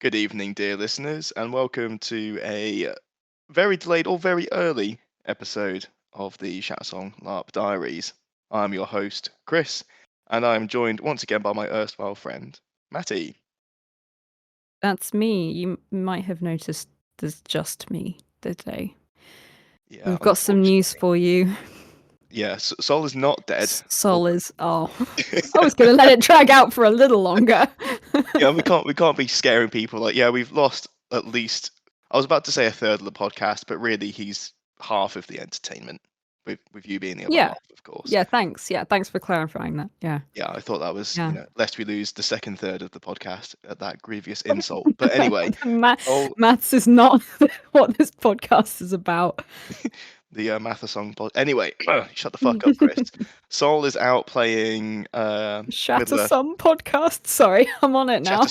Good evening, dear listeners, and welcome to a very delayed or very early episode of the Shattersong LARP Diaries. I'm your host, Chris, and I'm joined once again by my erstwhile friend, Matty. That's me. You might have noticed there's just me today. Yeah, We've got some news unfortunately. for you. Yeah, Sol is not dead. Sol is. Oh, I was going to let it drag out for a little longer. Yeah, we can't be scaring people. Like, yeah, we've lost at least. I was about to say a third of the podcast, but really, he's half of the entertainment. With you being the other Yeah. half, of course. Yeah, thanks. Yeah, thanks for clarifying that. Yeah. Yeah, I thought that was, Yeah. lest we lose the second third of the podcast at that grievous insult. But anyway, Sol, Maths is not what this podcast is about. the Mathasong pod. Anyway, shut the fuck up, Chris. Sol is out playing Middle Earth. Shattersong podcast. Sorry, I'm on it now.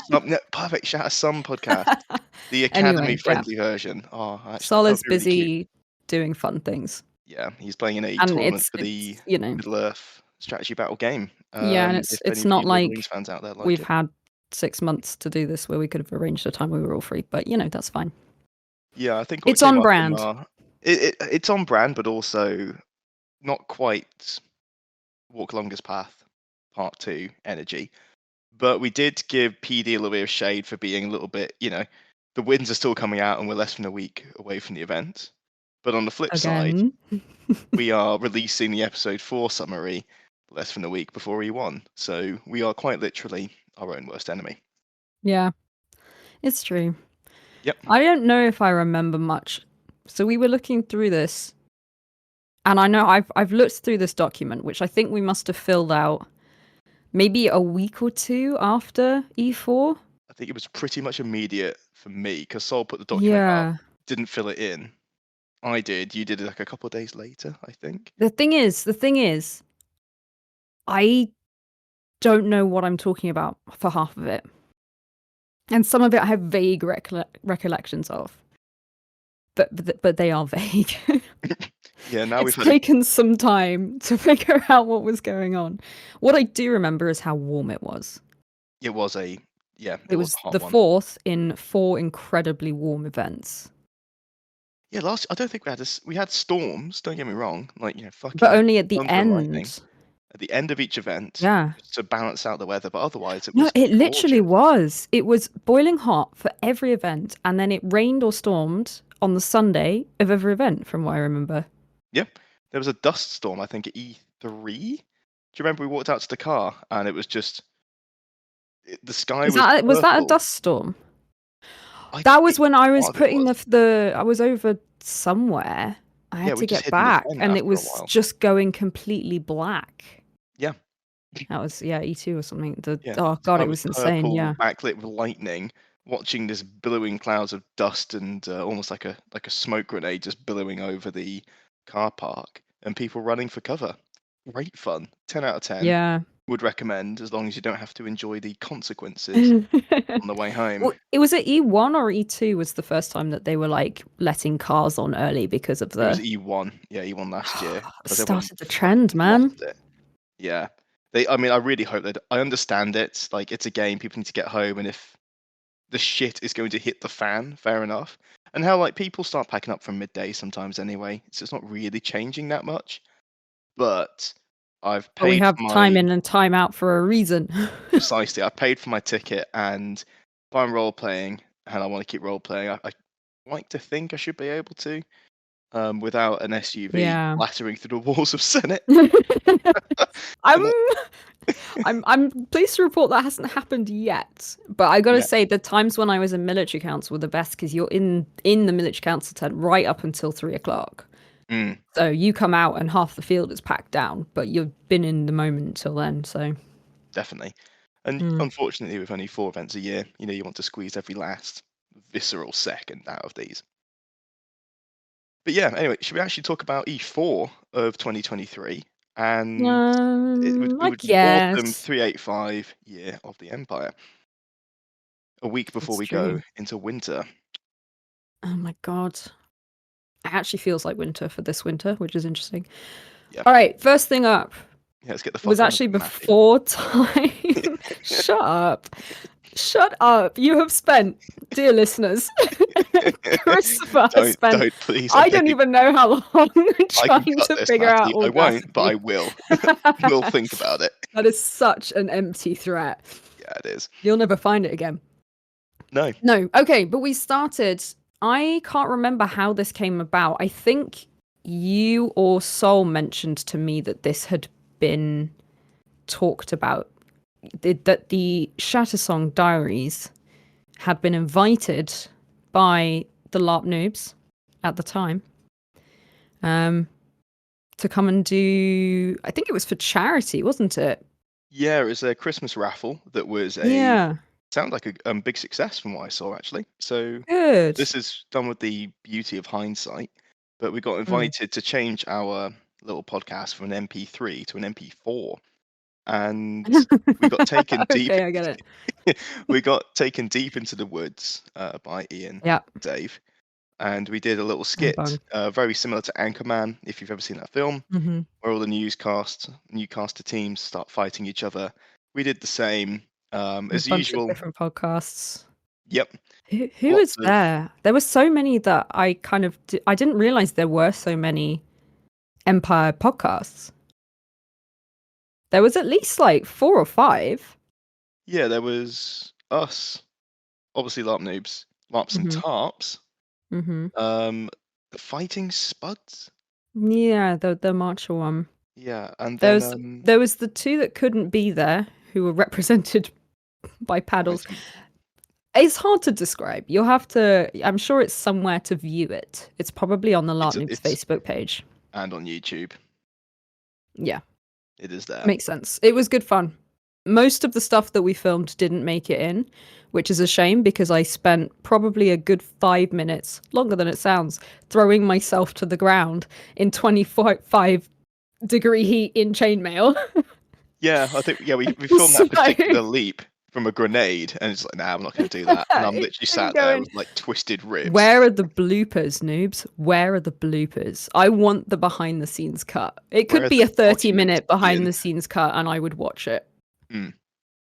Perfect Shattersong podcast, the Anyway, yeah. academy-friendly version. Oh, actually, Sol that would is be really cute. busy doing fun things. Yeah, he's playing in a And tournament it's for the you know, Middle Earth strategy battle game. yeah, and If any it's of not you Lord of the like Rings fans out there like we've it. had 6 months to do this where we could have arranged a time we were all free, but that's fine. Yeah, I think what It's came on up brand. it's on brand, but also not quite Walk Longest Path Part 2 energy. But we did give PD a little bit of shade for being a little bit, the wins are still coming out and we're less than a week away from the event. But on the flip side, Again. we are releasing the episode 4 summary less than a week before E1. So we are quite literally our own worst enemy. Yeah, it's true. Yep. I don't know if I remember much. So we were looking through this, and I know I've looked through this document, which I think we must have filled out maybe a week or two after E4. I think it was pretty much immediate for me because Sol put the document up, Yeah. didn't fill it in. I did. You did it like a couple of days later, I think. The thing is, I don't know what I'm talking about for half of it. And some of it I have vague recollections of. But they are vague. Yeah, now It's taken some time to figure out what was going on. What I do remember is how warm it was. It was It was was a hot the one. 4th in 4 incredibly warm events. Yeah, I don't think we had storms, don't get me wrong, like, fucking But only at the thunder and lightning end. at the end of each event. Yeah. To balance out the weather, but otherwise it No, was it literally gorgeous. was. It was boiling hot for every event, and then it rained or stormed on the Sunday of every event, from what I remember. Yep. There was a dust storm, I think, at E3. Do you remember we walked out to the car and it was just the sky was Was that a purple. dust storm? That was when I was putting I was over somewhere. I had to get back, and it was just going completely black. Yeah. That was E2 or something. Oh god, it was insane. Yeah, backlit with lightning. Watching this billowing clouds of dust and almost like a smoke grenade just billowing over the car park, and people running for cover. Great fun. 10 out of 10. Yeah. Would recommend, as long as you don't have to enjoy the consequences on the way home. Well, it was at E1 or E2 was the first time that they were like letting cars on early because of the. It was E1. Yeah, E1 last year. Started the trend, man. Yeah. I really hope that. I understand it. Like, it's a game. People need to get home, and if the shit is going to hit the fan, fair enough. And how people start packing up from midday sometimes anyway, so it's not really changing that much. But I've paid. We have time in and time out for a reason. Precisely, I paid for my ticket, and if I'm role playing and I want to keep role playing, I like to think I should be able to, without an SUV blattering through the walls of Senate. I'm pleased to report that hasn't happened yet. But I gotta say, the times when I was in military council were the best because you're in the military council tent right up until 3:00. So you come out and half the field is packed down, but you've been in the moment until then. So definitely, and unfortunately, with only 4 events a year, you want to squeeze every last visceral second out of these. But yeah, anyway, should we actually talk about E4 of 2023? And it would autumn 385 year of the Empire. A week before we go into winter. Oh my god. It actually feels like winter for this winter, which is interesting. Yeah. All right, first thing up. Yeah, let's get the fuck was actually before time. Shut up. Shut up. You have spent, dear listeners, Christopher has spent, Don't, please, I'm I don't begging. even know how long I can trying cut to this, figure out Matty. I won't, but I audacity. will. We'll think about it. That is such an empty threat. Yeah, it is. You'll never find it again. No. No, okay, but we started. I can't remember how this came about. I think you or Sol mentioned to me that this had been talked about, that the Shattersong Diaries had been invited by the LARP noobs at the time to come and do, I think it was for charity, wasn't it? Yeah, it was a Christmas raffle that was Yeah. sounded like a big success from what I saw, actually. So Good. this is done with the beauty of hindsight, but we got Mm. invited to change our little podcast from an MP3 to an MP4, and we got taken deep. Okay, I get it. We got taken deep into the woods by Ian, Yeah. Dave, and we did a little And skit, Bung. very similar to Anchorman, if you've ever seen that film, Mm-hmm. where all the newscaster teams start fighting each other. We did the same, A as bunch of usual. different podcasts. Yep, Who lots is of there? There were so many that I kind of I didn't realize there were so many Empire podcasts. There was at least like 4 or 5. yeah. There was us, obviously LARP noobs, LARPs and Mm-hmm. tarps, Mm-hmm. the fighting spuds. Yeah, the Marcher one. Yeah, and There then was there was the 2 that couldn't be there who were represented by paddles. fighting, It's hard to describe. You'll have to. I'm sure it's somewhere to view it. It's probably on the LARP Noobs it's Facebook page. and on YouTube, Yeah, it is there. makes sense. It was good fun. Most of the stuff that we filmed didn't make it in, which is a shame because I spent probably a good 5 minutes, longer than it sounds, throwing myself to the ground in 25-degree heat in chainmail. Yeah, I think we filmed So that particular leap from a grenade, and it's like, nah, I'm not going to do that. And I'm literally I'm sat there going, with like twisted ribs. where are the bloopers, noobs? Where are the bloopers? I want the behind the scenes cut. It could Where's be the a 30-minute documents, behind Ian? the scenes cut and I would watch it. Mm,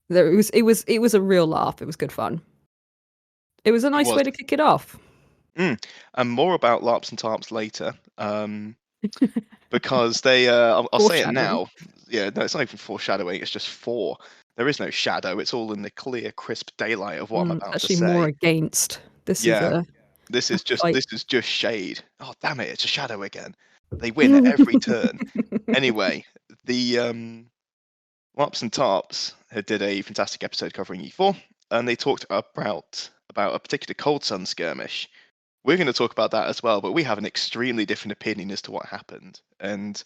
It was a real laugh. It was good fun. It was a it nice was. way to kick it off. And more about LARPs and TARPs later, because they. I'll say it Foreshadowing. now. Yeah, no, it's not even foreshadowing. It's just for. There is no shadow. It's all in the clear, crisp daylight of what I'm about to Actually, say. more against. This is Yeah, a this is fight. just shade. Oh damn it! It's a shadow again. They win at every turn. Anyway, the LARPs and TARPs had did a fantastic episode covering E4, and they talked about a particular Cold Sun skirmish. We're going to talk about that as well, but we have an extremely different opinion as to what happened, and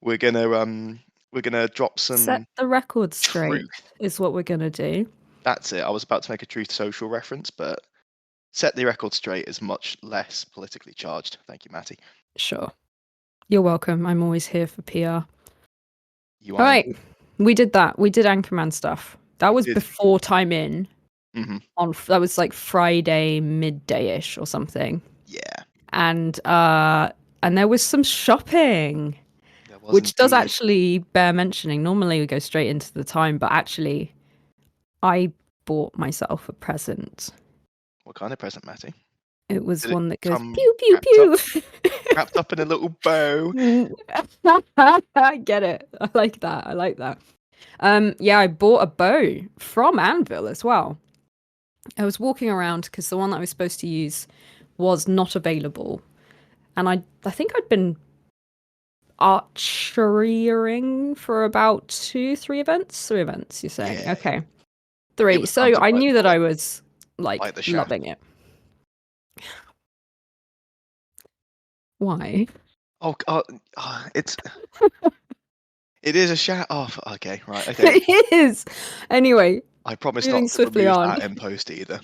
we're gonna drop Set some the record straight truth. is what we're gonna do. That's it. I was about to make a Truth Social reference, but set the record straight is much less politically charged. Thank you, Matty. Sure. You're welcome. I'm always here for PR. You All are right. indeed. We did that. We did Anchorman stuff. That was Did. before time in. Mm-hmm. That was like Friday midday-ish or something. Yeah, And there was some shopping, there was which does indeed. actually bear mentioning. Normally we go straight into the time, but actually I bought myself a present. What kind of present, Matty? It was Did it one that goes come pew pew pew. wrapped up in a little bow? I get it. I like that. I like that. Yeah, I bought a bow from Anvil as well. I was walking around because the one that I was supposed to use was not available. And I think I'd been archerying for about 3 events. 3 events, you're saying? Yeah, Okay. it 3. was So hunted I by the knew that I bullet, was like like the shaft. loving it. Why? Oh, it is a shaft. Oh, okay, right, okay. It is. Anyway, I promise moving not to swiftly remove on. that in post either.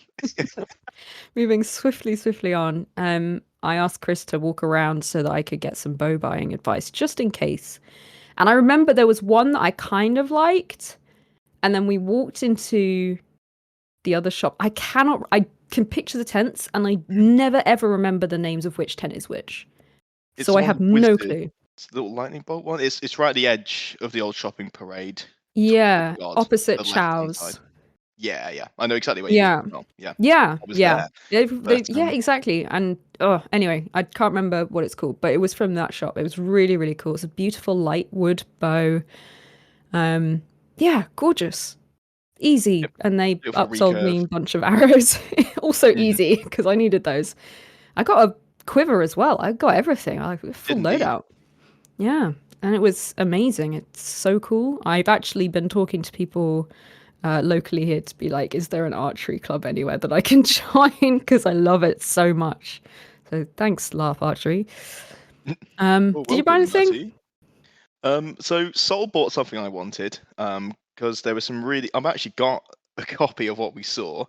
Moving swiftly on. I asked Chris to walk around so that I could get some bow buying advice, just in case. And I remember there was one that I kind of liked, and then we walked into the other shop. I can picture the tents, and I never ever remember the names of which tent is which. It's So the I one have with no the clue. little lightning bolt one. It's right at the edge of the old shopping parade, towards the Yeah, god, to opposite the left hand side. Chow's. Yeah, yeah. I know exactly what you mean Yeah. as well. Yeah. Yeah, I was yeah. there. But, Yeah, exactly. And oh, anyway, I can't remember what it's called, but it was from that shop. It was really, really cool. It's a beautiful light wood bow. Um, yeah, gorgeous. Easy. yep, And they beautiful upsold me recurve. a bunch of arrows. Also Mhm. easy because I needed those. I got a quiver as well. I got everything. I Did full indeed. loadout. Yeah. And it was amazing. It's so cool. I've actually been talking to people locally here to be like, is there an archery club anywhere that I can join? Because I love it so much. So thanks, Laugh Archery. Well, Did you buy welcome, anything? Matty. So Sol bought something I wanted, because there was some really. I've actually got a copy of what we saw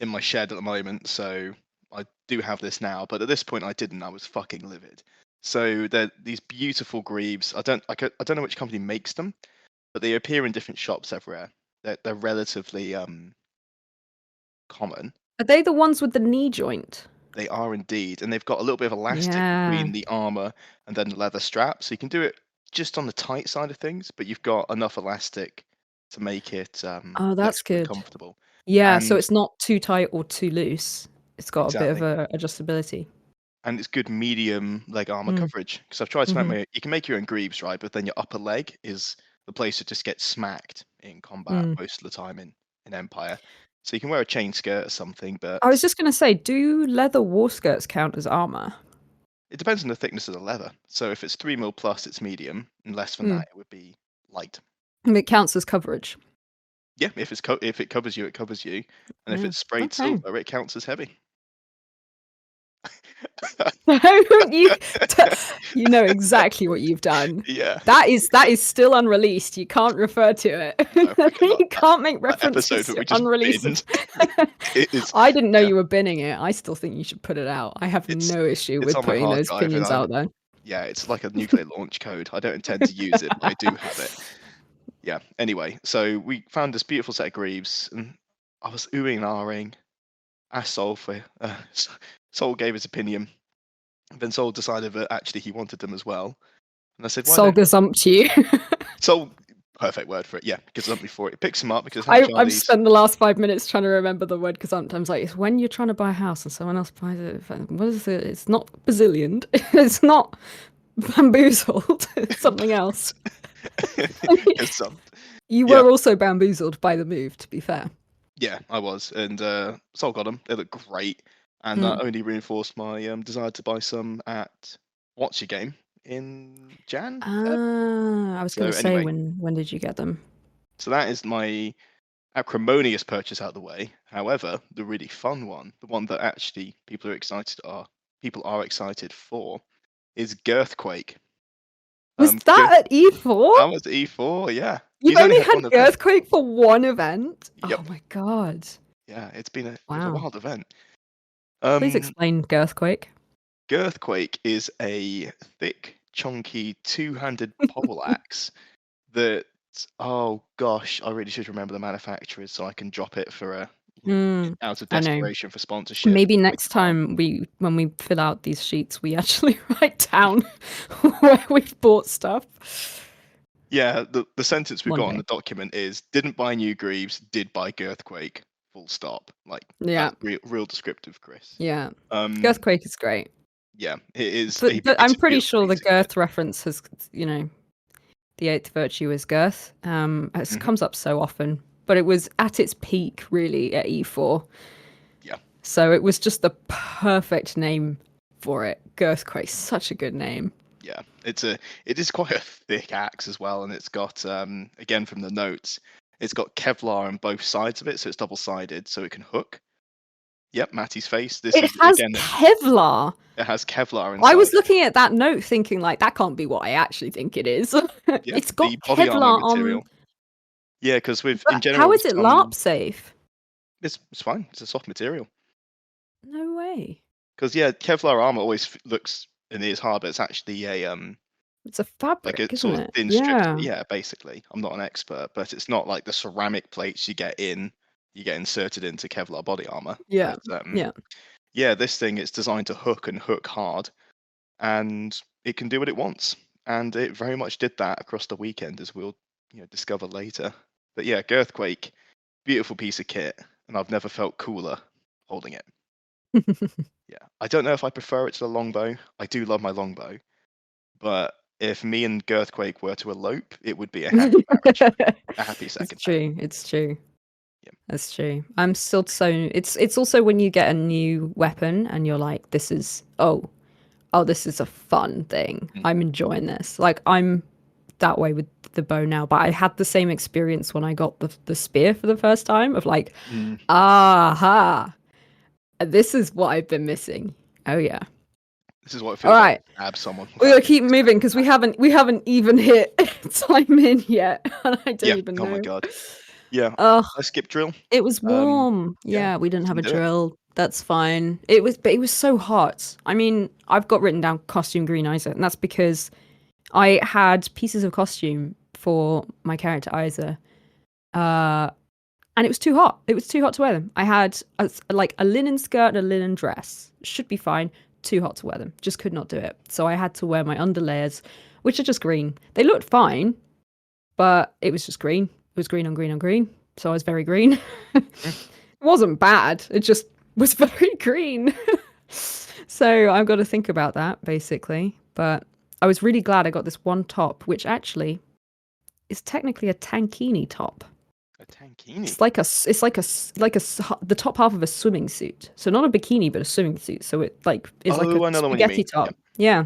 in my shed at the moment, so I do have this now. But at this point, I didn't. I was fucking livid. So they're these beautiful greaves. I don't know which company makes them, but they appear in different shops everywhere. They're relatively common. Are they the ones with the knee joint? They are indeed, and they've got a little bit of elastic Yeah. between the armor and then the leather strap, so you can do it just on the tight side of things, but you've got enough elastic to make it Oh, that's flexible and good. comfortable. Yeah, so And it's not too tight or too loose. It's got a bit of exactly, a adjustability. and it's good medium leg armor Mm. coverage. Because I've tried to make Hmm. my, you can make your own greaves, right? But then your upper leg is the place that just gets smacked in combat Mm. most of the time in Empire. So you can wear a chain skirt or something, I was but just gonna say, do leather war skirts count as armor? it depends on the thickness of the leather. So if it's 3 mil plus, it's medium, and less than Mm. that, it would be light. And it counts as coverage. Yeah, if it covers you, it covers you, and if Yeah. it's sprayed Okay. silver, it counts as heavy. Don't you? t- You know exactly what you've done. Yeah, That is still unreleased. You can't refer to it. no, I cannot. You can't make That references episode that to we just unreleased. binned, it is, I didn't know yeah, you were binning it. I still think you should put it out. I have it's no issue it's with on my putting hard those drive, and opinions I out there. yeah, it's like a nuclear launch code. I don't intend to use it, but I do have it. Yeah. Anyway, so we found this beautiful set of greaves, and I was oohing and ahhing. Asked Sol for Sol gave his opinion. And then Sol decided that actually he wanted them as well. And I said, why don't Solgazumped you. Sol, perfect word for it. Yeah, because something for it. It picks him up because how much are I've these? spent the last 5 minutes trying to remember the word because I'm like, it's when you're trying to buy a house and someone else buys it. What is it? It's not bazillioned. It's not bamboozled. It's something else. Because You yeah, were also bamboozled by the move, to be fair. yeah, I was, and Sol got them. They look great, and Mm. that only reinforced my desire to buy some at What's Your Game in Jan, Feb. Ah, I was So going to say, anyway, when did you get them? so that is my acrimonious purchase out of the way. However, the really fun one, the one that actually people are excited for, is Girthquake. Was Girth, that at E4? that was E4, yeah. You've He's only only had had one event. Earthquake for one event? Oh Yep. my god. Yeah, it was a Wow. wild event. Please Um, explain Girthquake. Girthquake is a thick, chunky, two-handed pole axe that, oh gosh, I really should remember the manufacturers so I can drop it for a, Mm, out of I know. desperation for sponsorship Maybe next later on. time when we fill out these sheets, we actually write down where we've bought stuff. Yeah, the sentence we've One got on day. the document is didn't buy new Greaves, did buy Girthquake. Full stop. Like Yeah, that's real descriptive, Chris. yeah. Um, Girthquake is great. yeah, it is a But it's I'm a pretty beautiful sure the piece of kit. girth reference has, the eighth virtue is girth. It Hmm. comes up so often, but it was at its peak really at E4. Yeah, So it was just the perfect name for it. Girthquake, such a good name. yeah. It is quite a thick axe as well, and it's got again from the notes, it's got Kevlar on both sides of it, so it's double sided, so it can hook. Yep, Matty's face. This It is has again, Kevlar. it has Kevlar I inside was it. looking at that note thinking like that can't be what I actually think it is. Yeah, It's the got body armor Kevlar on. material. Yeah, because with in But how general is it LARP some safe? it's fine. It's a soft material. No way. Because yeah, Kevlar armor always looks and is hard, but it's actually It's a like fabric, a isn't sort of it? thin strip. Yeah. Yeah, basically. I'm not an expert, but it's not like the ceramic plates you get inserted into Kevlar body armor. Yeah. But Yeah. yeah, this thing it's designed to hook and hook hard, and it can do what it wants, and it very much did that across the weekend, as we'll discover later. But yeah, Girthquake. beautiful piece of kit, and I've never felt cooler holding it. Yeah, I don't know if I prefer it to the longbow. I do love my longbow, but if me and Girthquake were to elope, it would be a happy marriage, a happy It's second marriage. true. It's true. Yeah. That's true. I'm still so it's also when you get a new weapon and you're like, this is this is a fun thing. Mm. I'm enjoying this. Like I'm that way with the bow now, but I had the same experience when I got the spear for the first time of like, Mm. aha, this is what I've been missing. Oh yeah. This is what it All feels like right. to stab someone We without gotta getting keep moving because we haven't even hit time in yet, and I don't Yeah. even Oh my know. god. Yeah. Oh, I skip drill. it was warm. Yeah. Yeah, we didn't have a Didn't do it. drill. That's fine. But it was so hot. I mean, I've got written down costume green Isa, and that's because I had pieces of costume for my character Isa, and it was too hot. It was too hot to wear them. I had like a linen skirt and a linen dress. Should be fine. Too hot to wear them. Just could not do it. So I had to wear my underlayers, which are just green. They looked fine, but it was just green. It was green on green on green. So I was very green. Mm. It wasn't bad. It just was very green. So I've got to think about that basically. But I was really glad I got this one top, which actually is technically a tankini top. A tankini. The top half of a swimming suit. So not a bikini, but a swimming suit. So it like is like a Oh, I know the one you spaghetti mean. top. Yep. Yeah.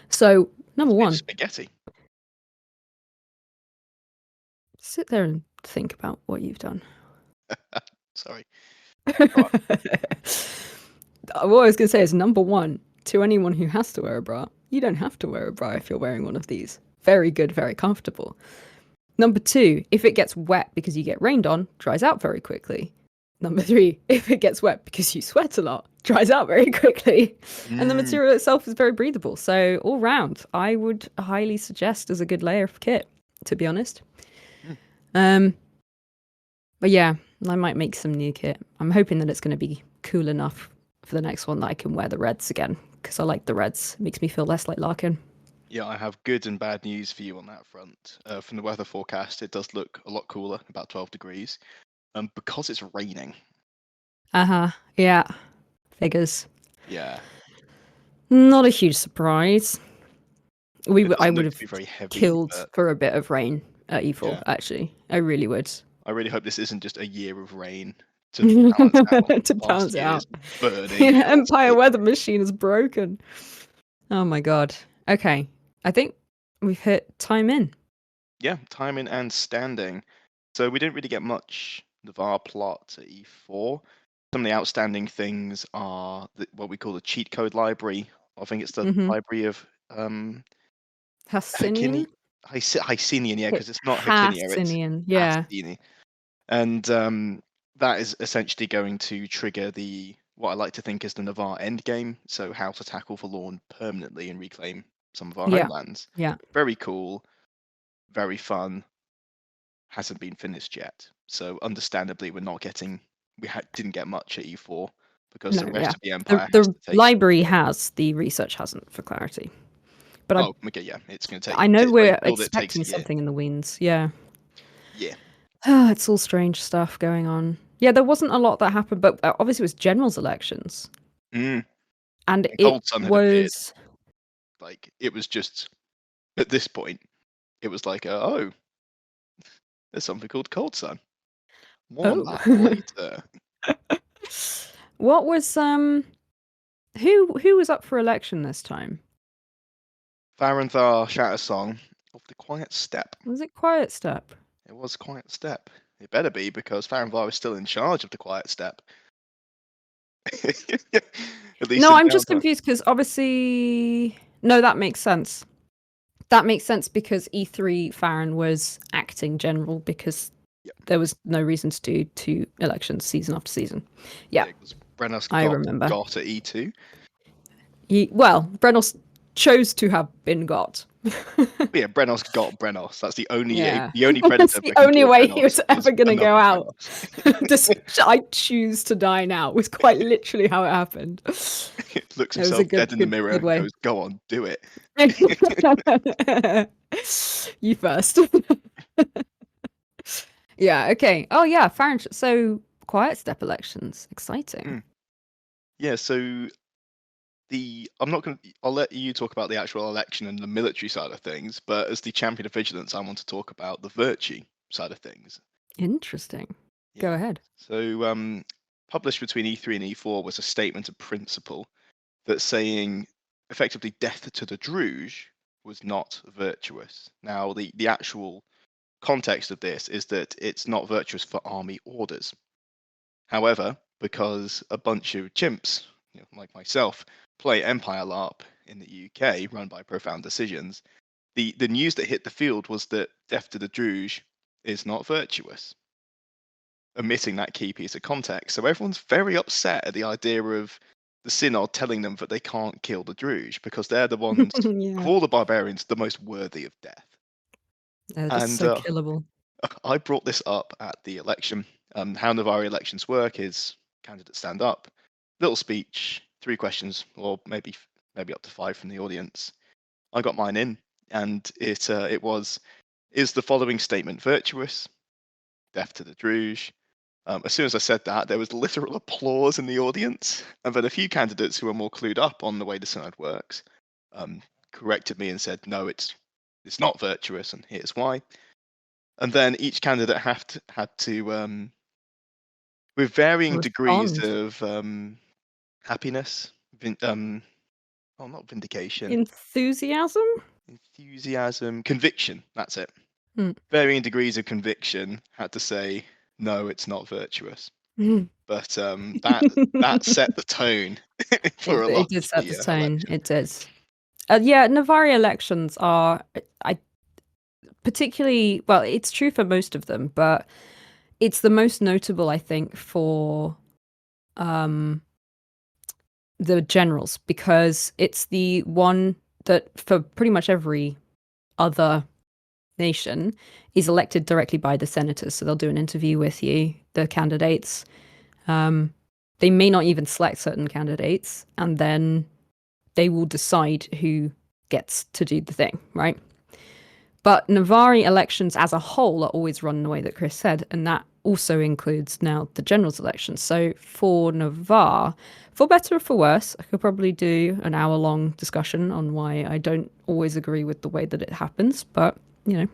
So number It's a bit one, spaghetti. sit there and think about what you've done. Sorry. What I was going to say is number one, to anyone who has to wear a bra, you don't have to wear a bra if you're wearing one of these. Very good, very comfortable. Number two, if it gets wet because you get rained on, dries out very quickly. Number three, if it gets wet because you sweat a lot, dries out very quickly. And the Mm. material itself is very breathable. So all round, I would highly suggest as a good layer of kit, to be honest. Mm. But yeah, I might make some new kit. I'm hoping that it's going to be cool enough for the next one that I can wear the reds again, because I like the reds. It makes me feel less like Larkin. Yeah, I have good and bad news for you on that front. From the weather forecast, it does look a lot cooler, about 12 degrees, because it's raining. Uh-huh. Yeah. Figures. Yeah. Not a huge surprise. It I doesn't would look to have be very heavy, killed but for a bit of rain at E4, yeah, actually. I really would. I really hope this isn't just a year of rain to balance out To past balance it years out. burning Yeah, Hell's Empire Gate. weather machine is broken. Oh my god. Okay. I think we've hit time in. Yeah, timing and standing. So we didn't really get much of our plot at E4. Some of the outstanding things are what we call the cheat code library. I think it's the Mm-hmm. library of Hakini, Hassinian? Hysinian, yeah, because it's not Hakinia, it's Hassinian, yeah. Hastini. And that is essentially going to trigger what I like to think is the Navarre endgame. So how to tackle Forlorn permanently and reclaim some of our Yeah. homelands. Yeah. Very cool, very fun. Hasn't been finished yet. So understandably, didn't get much at E4 because No, the rest yeah. of the Empire has The to take. library has, the research hasn't, for clarity. But Oh, okay, yeah, it's going to take. I know Like we're build it takes a expecting year. something in the winds, yeah. Yeah. It's all strange stuff going on. Yeah, there wasn't a lot that happened, but obviously it was generals elections. Mm. And And it Cold Sun had appeared. was... Like it was just at this point, it was like, oh, there's something called Cold Sun. More on Oh. that later. What was, who was up for election this time? Faranthar Shattersong of the Quiet Steppe. Was it Quiet Step? It was Quiet Steppe. It better be because Faranthar is still in charge of the Quiet Steppe. At least No, in I'm just downtime. confused because obviously... No, that makes sense. That makes sense because E3 Farron was acting general because there was no reason to do 2 elections season after season. Yeah, because Brenos I remember. got at E2. Brenos chose to have been got. Yeah, Brenos got Brenos. That's the only Yeah. the only predator. That's the only way he was ever going to another go out. Brenos. I choose to die now was quite literally how it happened. Looks It was himself a dead in the mirror good and way. goes, "Go on, do it." You first. Yeah, okay. Oh yeah, Fahrenheit. So quiet step elections. Exciting. Mm. Yeah, so I'm not going to. I'll let you talk about the actual election and the military side of things, but as the champion of vigilance, I want to talk about the virtue side of things. Interesting. Go Yeah. ahead. So, published between E3 and E4 was a statement of principle that saying effectively death to the Druge was not virtuous. Now, the actual context of this is that it's not virtuous for army orders. However, because a bunch of chimps, like myself, play Empire LARP in the UK, run by Profound Decisions, the news that hit the field was that death to the Druge is not virtuous, omitting that key piece of context. So everyone's very upset at the idea of the Synod telling them that they can't kill the Druge because they're the ones, of Yeah. all the barbarians, the most worthy of death. They're just And so killable. I brought this up at the election. How Navari elections work is candidates stand up, little speech, 3 questions, or maybe up to 5 from the audience. I got mine in, and it was: is the following statement virtuous? Death to the Druge. As soon as I said that, there was literal applause in the audience, and then a few candidates who are more clued up on the way the synod works um, corrected me and said, no, it's not virtuous, and here's why. And then each candidate had to with varying degrees Respond. of happiness, not vindication, Enthusiasm? enthusiasm, conviction. That's it. Hmm. Varying degrees of conviction had to say, no, it's not virtuous. Hmm. But that set the tone for a It lot did of set the the tone. election. It did. Yeah, Navari elections are, I particularly, well, it's true for most of them, but it's the most notable, I think, for um, the generals because it's the one that for pretty much every other nation is elected directly by the senators. So they'll do an interview with you, the candidates. Um, they may not even select certain candidates, and then they will decide who gets to do the thing, right? But Navari elections as a whole are always run the way that Chris said, and that also includes now the general's election. So for Navarre, for better or for worse, I could probably do an hour-long discussion on why I don't always agree with the way that it happens, but we're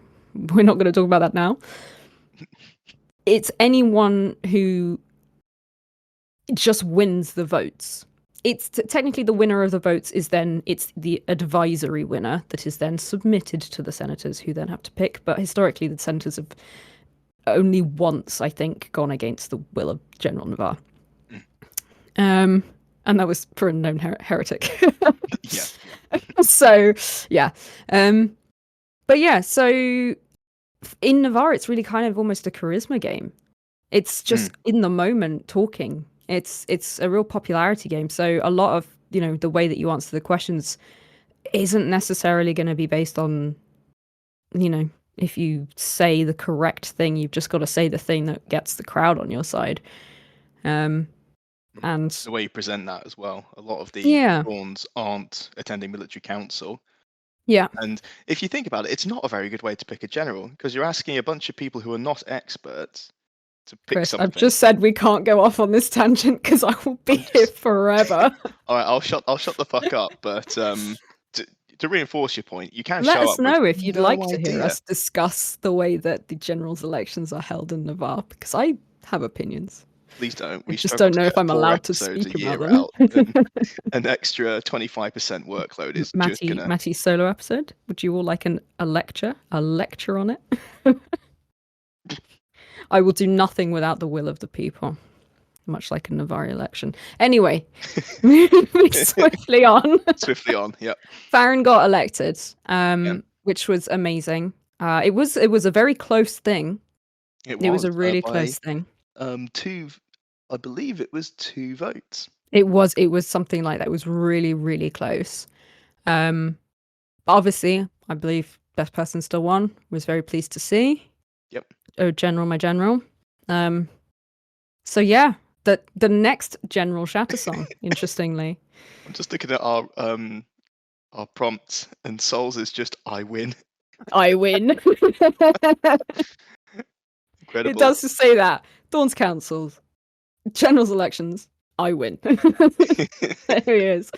not going to talk about that now. It's anyone who just wins the votes. It's technically the winner of the votes is then it's the advisory winner that is then submitted to the senators who then have to pick. But historically, the senators have only once, I think, gone against the will of General Navarre. And that was for a known heretic. Yeah, yeah. So, yeah. But yeah, so in Navarre, it's really kind of almost a charisma game. It's just in the moment talking. It's a real popularity game. So a lot of, the way that you answer the questions isn't necessarily going to be based on, if you say the correct thing, you've just got to say the thing that gets the crowd on your side. And The way you present that as well. A lot of the yeah, Thorns aren't attending military council. yeah. And if you think about it, it's not a very good way to pick a general because you're asking a bunch of people who are not experts to pick Chris, I've something. just said we can't go off on this tangent because I will be I'm here just forever. all right. I'll shut the fuck up. But to reinforce your point, you can Let show us up with know if you'd like no to hear idea. us discuss the way that the general's elections are held in Navarre, because I have opinions. Please don't. I We just struggle don't to know get if I'm 4 allowed to episodes a speak about year them. out, and an extra 25% workload is just gonna. Matty solo episode. Would you all like a lecture? A lecture on it? I will do nothing without the will of the people, much like a Navarre election. Anyway, moving swiftly on. Swiftly on. Yep. Farron got elected, Yeah. which was amazing. It was a very close thing. It It was was a really by close thing. two. I believe it was 2 votes. It was something like that. It was really, really close. But obviously, I believe best person still won. Was very pleased to see. Yep. Oh, general, my general. So yeah, the next General Shattersong, interestingly. I'm just looking at our prompt, and Souls is just I win. I win. It Incredible. does just say that. Dawn's councils, generals elections, I win. There he is.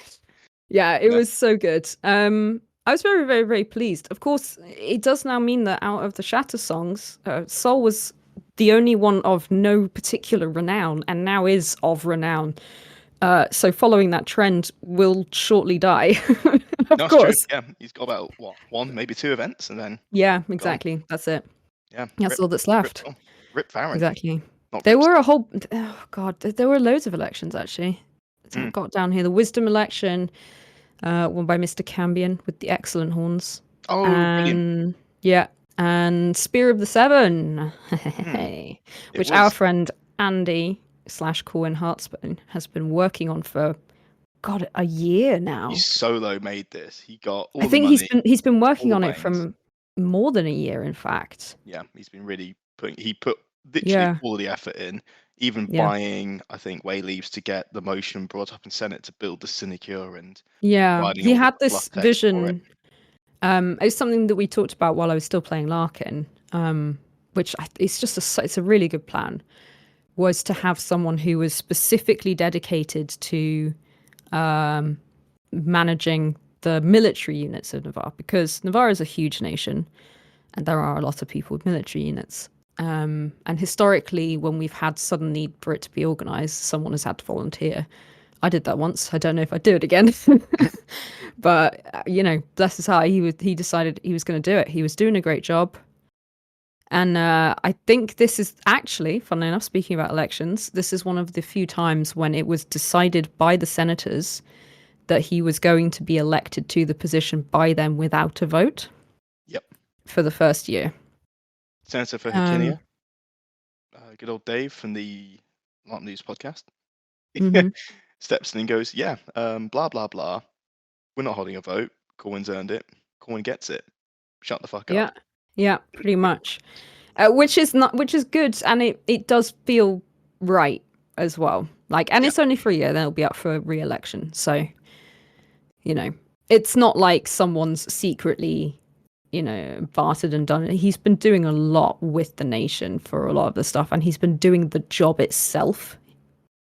Yeah, it Yeah. was so good. I was very, very, very pleased. Of course, it does now mean that out of the Shattersongs, Sol was the only one of no particular renown, and now is of renown. So following that trend will shortly die. Of No, it's true. course. Yeah, he's got about what, one, maybe two events, and then Yeah, gone. exactly. That's it. Yeah, That's all that's left. Rip Farron, Exactly. not There Rip. were a whole. Oh God, there were loads of elections actually. I've Mm. got down here the Wisdom election, won by Mr. Cambion with the excellent horns, Oh, brilliant. and yeah, and Spear of the Seven, Mm. It which our was. friend Andy slash Corwin Hartspoon has been working on for God a year He now. solo made this. He got I all the think money, he's been all working the on it ways. from more than a year, in fact. Yeah, he's been really putting. He put literally Yeah, all the effort in, even yeah. buying, I think, way leaves to get the motion brought up in Senate to build the sinecure and Yeah, providing he all the had fluff this text for it. vision. It's something that we talked about while I was still playing Larkin, which it's just it's a really good plan. Was to have someone who was specifically dedicated to managing the military units of Navarre, because Navarre is a huge nation, and there are a lot of people with military units. And historically, when we've had sudden need for it to be organised, someone has had to volunteer. I did that once. I don't know if I do it again. But bless his heart, he decided he was going to do it. He was doing a great job. And I think this is actually, funnily enough, speaking about elections, this is one of the few times when it was decided by the senators that he was going to be elected to the position by them without a vote Yep. for the first year. Senator for Um, Hakinia, good old Dave from the Lot News podcast, mhm. steps in and goes, "Yeah, blah blah blah. We're not holding a vote. Corwin's earned it. Corwin gets it. Shut the fuck Yeah, up." yeah, pretty much. Which is good, and it does feel right as well. Like, and Yeah. it's only for a year, then it'll be up for re-election. So, it's not like someone's secretly, bartered and done it. He's been doing a lot with the nation for a lot of the stuff, and he's been doing the job itself.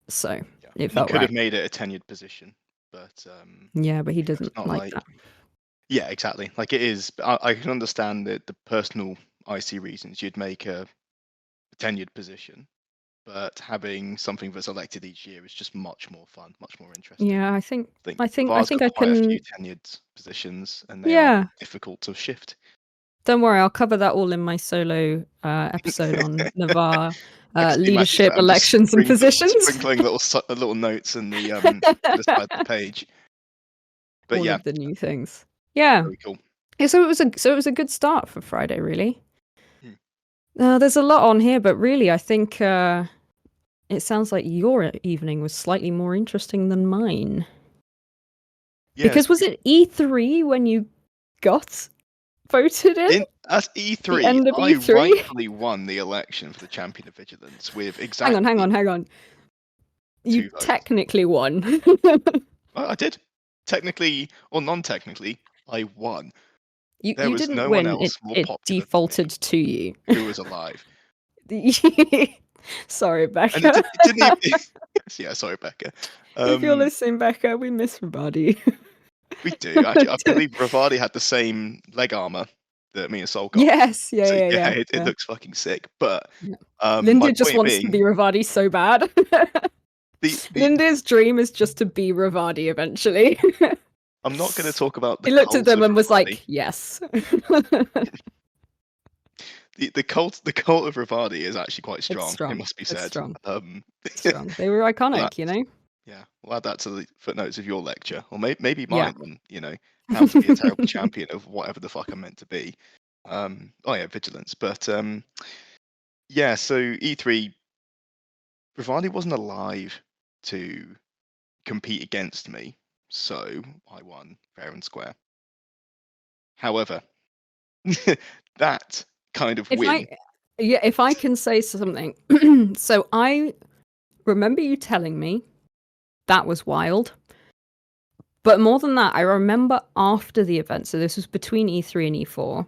So Yeah. it He felt could have right. made it a tenured position, but Yeah, but he it's doesn't not like like. that. Yeah, exactly. Like it is. I can understand the personal icy reasons you'd make a tenured position, but having something that's elected each year is just much more fun, much more interesting. Yeah, I think I Navarre's think got I quite a few can. tenured positions, and they are Yeah, difficult to shift. don't worry, I'll cover that all in my solo episode on Navarre I can see Matthew leadership, I'm just elections, and positions. sprinkling little notes in the the side of the page. But All yeah, of the new things. Yeah. very cool. Yeah, so it was a good start for Friday, really. Hmm. There's a lot on here, but really, I think it sounds like your evening was slightly more interesting than mine. Yeah, Because was it E3 when you got voted in? as The E3, end of I E3? rightfully won the election for the champion of vigilance with Hang on, hang on, exactly hang on. You 2 votes. technically won. I did. Technically or non-technically, I won. you There you was didn't no one win. else more It popular than me defaulted to you. who was alive. Sorry, And it, Becca. it didn't even. Yeah, sorry, Becca. If you're Um, listening, Becca, we miss everybody. we do actually. I believe Ravadi had the same leg armor that me and Sol got. Yes, yeah, So yeah, yeah, yeah, it yeah. looks fucking sick. But Yeah. my Linda just point wants to be being, Ravadi so bad. the Linda's dream is just to be Ravadi eventually. I'm not going to talk about the He looked at cult them of and was Ravadi. like, "Yes." The cult of Ravadi is actually quite It's strong. It strong. must be It's said. strong. It's strong. They were iconic, That you know? Yeah, we'll add that to the footnotes of your lecture, or maybe Yeah. mine on, how to be a terrible champion of whatever the fuck I'm meant to be. Oh yeah, vigilance. But yeah, so E3, Ravani wasn't alive to compete against me, so I won fair and square. However, that kind of If win, I Yeah, if I can say something. So I remember you telling me that was wild. But more than that, I remember after the event, so this was between E3 and E4,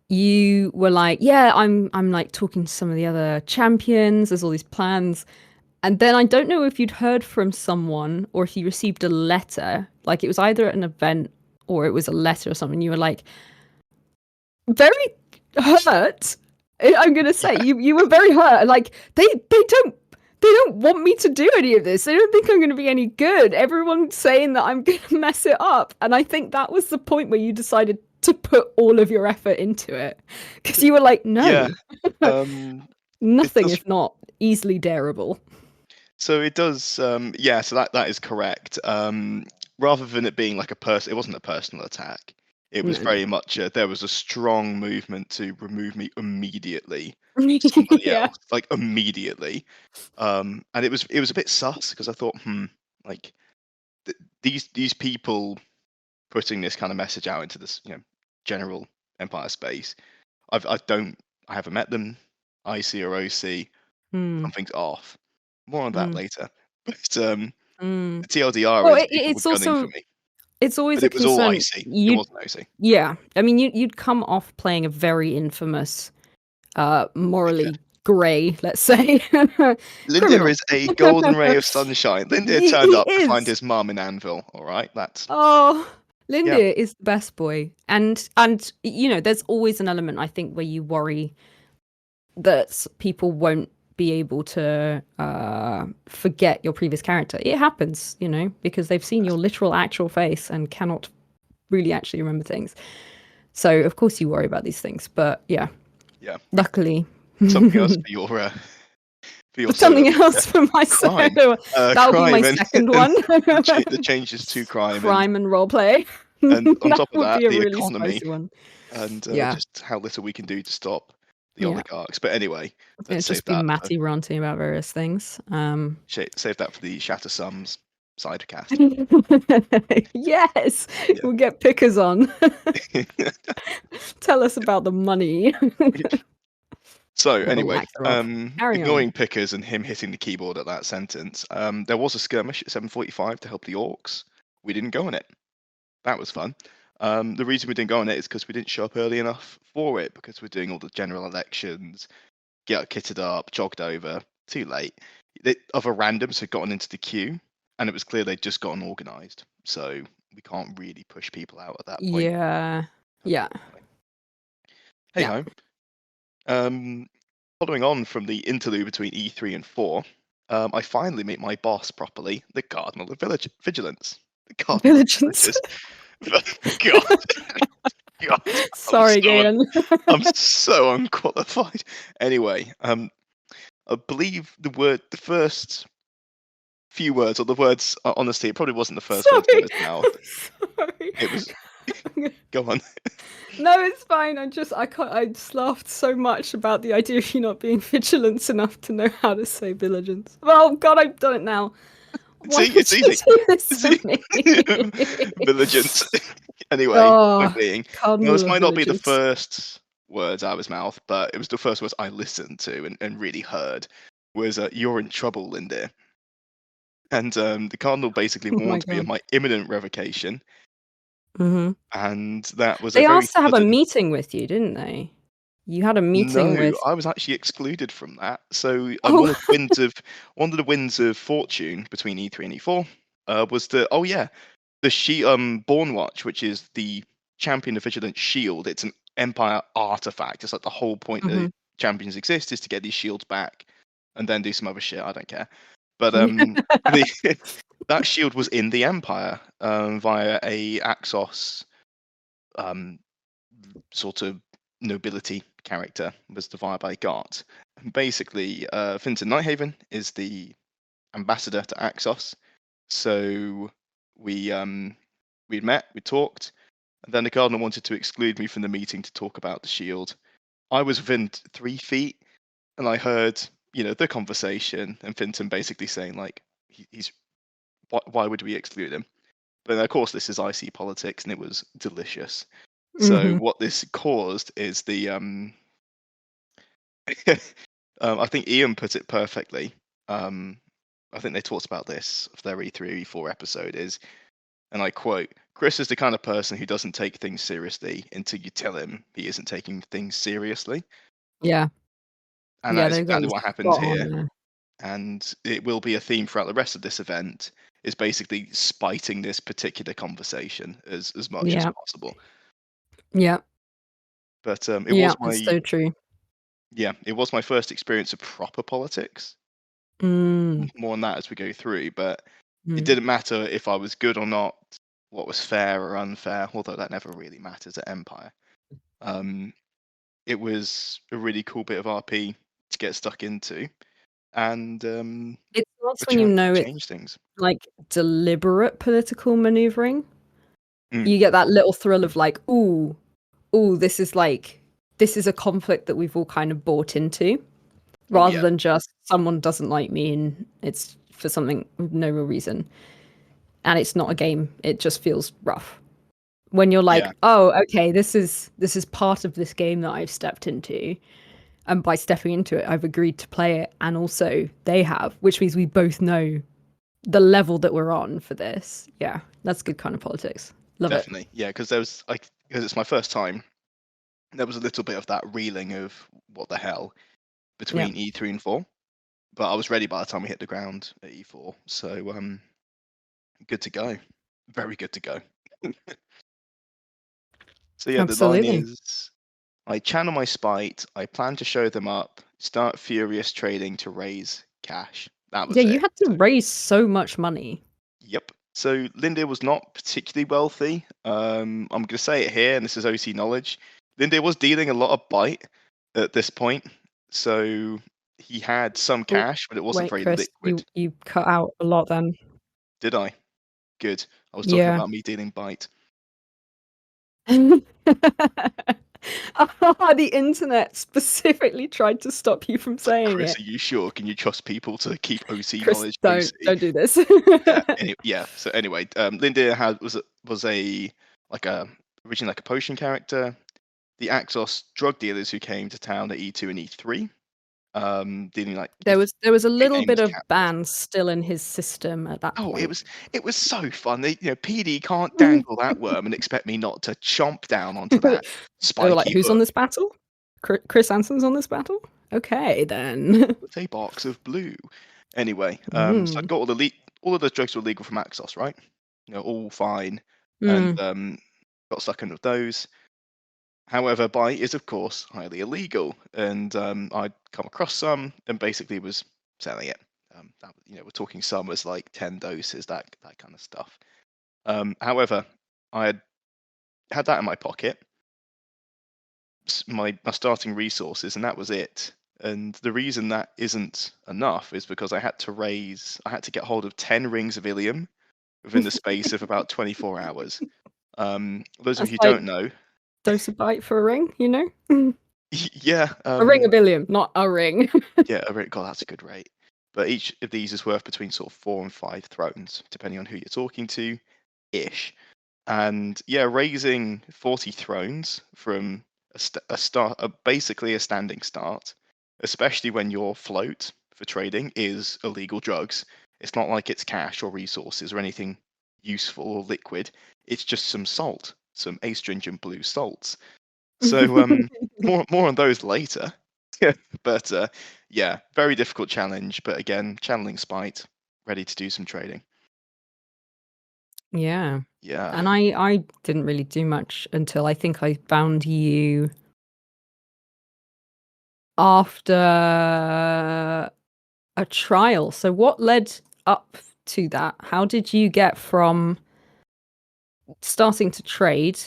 you were like, yeah, I'm like talking to some of the other champions. There's all these plans. And then I don't know if you'd heard from someone or if you received a letter. Like it was either at an event or it was a letter or something. You were like very hurt. I'm gonna say Yeah, you were very hurt. Like they don't want me to do any of this. They don't think I'm going to be any good. Everyone's saying that I'm going to mess it up. And I think that was the point where you decided to put all of your effort into it. Because you were like, yeah. no, Um, it nothing does. if not easily dareable. So it does. Yeah. So that is correct. Rather than it being like a person, it wasn't a personal attack. It was No, very much there was a strong movement to remove me immediately no. to somebody Yeah. else, like immediately. And it was a bit sus because I thought, like these people putting this kind of message out into this, general Empire space. I don't, I haven't met them, IC or OC. Mm, Something's off. More on that mm, later. But mm. the TLDR Well, is people were it's gunning for also me, it's always but a it was all concern. IC. It You wasn't OC. Yeah. I mean, you'd come off playing a very infamous Lindir. morally grey, let's say, Lindir criminal. is a golden ray of sunshine. Lindir turned He up to find is. his mum in Anvil. All right, that's Oh, yeah, Lindy is the best boy, and you know, there's always an element I think where you worry that people won't be able to forget your previous character. It happens, you know, because they've seen your literal actual face and cannot really actually remember things. So of course you worry about these things, but yeah, yeah. luckily. Something else for your solo Something leader. else for my Crime, solo. That'll be my crime, and, second and one. the changes to crime Crime and roleplay. and on That top of would that, be a the really economy spicy one. and Yeah, just how little we can do to stop the yeah. oligarchs. But anyway, It'd let's save just be that. Matty ranting about various things. Save that for the Shattersums sidecast. Yes, Yeah. we'll get pickers on. Tell us about the money. So Never anyway, whacked her off. Carry on. ignoring Pickers and him hitting the keyboard at that sentence, there was a skirmish at 7:45 to help the orcs. We didn't go on it. That was fun. The reason we didn't go on it is because we didn't show up early enough for it because we're doing all the general elections, get kitted up, jogged over. Too late. Other randoms had gotten into the queue, and it was clear they'd just gotten organised. So we can't really push people out at that point, Yeah, yeah, unfortunately. Hey yeah. ho. Um, Following on from the interlude between E3 and 4, I finally meet my boss properly, the Cardinal of Vigilance. The Cardinal of Diligence. Villages. God, God, I'm Sorry, so Galen. I'm so unqualified. Anyway, I believe the first few words, or the words, honestly, it probably wasn't the first words out of Sorry. his mouth. Sorry. It was, go on. No, it's fine. I can't. I just laughed so much about the idea of you not being vigilant enough to know how to say diligence. Well, God, I've done it now. Why See, it's would you easy. do this to See, me? Vigilant. Anyway, point Oh, being, now Cardinal this of might not be the Villages. first words out of his mouth, but it was the first words I listened to and really heard. Was "You're in trouble, Linda," and the cardinal basically Oh my warned me of God. my imminent revocation, Hmm. and that was a They very asked to have a sudden. meeting with you, didn't they? You had a meeting No, with. I was actually excluded from that. So Oh. one of the winds of fortune between E3 and E4 was the oh yeah, the Born Watch, which is the champion of vigilance shield. It's an empire artifact. It's like the whole point that Hmm. champions exist is to get these shields back and then do some other shit. I don't care. But the that shield was in the empire via a Axos um sort of nobility character was the vibe I got. And basically, Finton Nighthaven is the ambassador to Axos. So we'd met, we talked, and then the Cardinal wanted to exclude me from the meeting to talk about the shield. I was within 3 feet, and I heard, the conversation, and Finton basically saying like, he's why would we exclude him? But of course, this is IC politics, and it was delicious. So Hmm. what this caused is the I think Ian put it perfectly. Um, I think they talked about this for their E3 E4 episode. Is and I quote, Chris is the kind of person who doesn't take things seriously until you tell him he isn't taking things seriously. Yeah. And Yeah, that is those exactly guys what happens spot on here. there. And it will be a theme throughout the rest of this event, is basically spiting this particular conversation as much as Yeah. possible. Yeah. But it Yeah, was it's my so true. it was my first experience of proper politics. Mm. More on that as we go through, but it Mm. didn't matter if I was good or not, what was fair or unfair, although that never really matters at Empire. Um, it was a really cool bit of RP to get stuck into, and It's nice a when you chance to know it's, change things. like, deliberate political maneuvering. Mm. You get that little thrill of like, ooh, this is a conflict that we've all kind of bought into, Oh rather yeah, than just someone doesn't like me and it's for something no real reason. And it's not a game. It just feels rough. When you're yeah, like, oh, okay, this is part of this game that I've stepped into. And by stepping into it, I've agreed to play it, and also they have, which means we both know the level that we're on for this. Yeah, that's good kind of politics. Love it. definitely, yeah. Because there was like, because it's my first time, there was a little bit of that reeling of what the hell Yeah, between E3 and 4, but I was ready by the time we hit the ground at E4. So good to go. Very good to go. So yeah, the line absolutely. is I channel my spite, I plan to show them up, start furious trading to raise cash. That Yeah, was you it. had to So raise so much money. yep. So Linda was not particularly wealthy. I'm gonna say it here, and this is OC knowledge. Linda was dealing a lot of bite at this point. So he had some Oh, cash, but it wasn't wait, very Chris, liquid. you cut out a lot then. Did I? Good. I was talking Yeah. about me dealing bite. The internet specifically tried to stop you from saying Chris, it. are you sure? Can you trust people to keep OC Chris, knowledge OC? don't do this. Yeah. Yeah. So anyway, Linda was a like a originally like a potion character. The Axos drug dealers who came to town at E2 and E3, dealing like There was a big little aim bit was of captured. ban still in his system at that Oh, point. it was so fun. PD can't dangle that worm and expect me not to chomp down onto that They were like, spiky "Who's on hook this battle? Chris Anson's on this battle? Okay, then." with a box of blue. Anyway, so I'd Mm. got all of those drugs were legal from Axos, right? All fine, and Mm. got stuck in with those. However, bite is of course highly illegal, and I'd come across some and basically was selling it. We're talking some as like 10 doses, that kind of stuff. However, I had that in my pocket, my starting resources, and that was it. And the reason that isn't enough is because I had to get hold of 10 rings of Ilium within the space of about 24 hours. Those of That's you who like don't know, dose a bite for a ring, you know? yeah, A ring of Ilium, not a ring. yeah, God, that's a good rate. But each of these is worth between sort of 4 and 5 thrones, depending on who you're talking to, ish. And yeah, raising 40 thrones from basically a standing start, especially when your float for trading is illegal drugs. It's not like it's cash or resources or anything useful or liquid. It's just some salt, some astringent blue salts. So more on those later. But yeah, very difficult challenge. But again, channeling spite, ready to do some trading. Yeah. Yeah, And I didn't really do much until I think I found you after a trial. So what led up to that? How did you get from starting to trade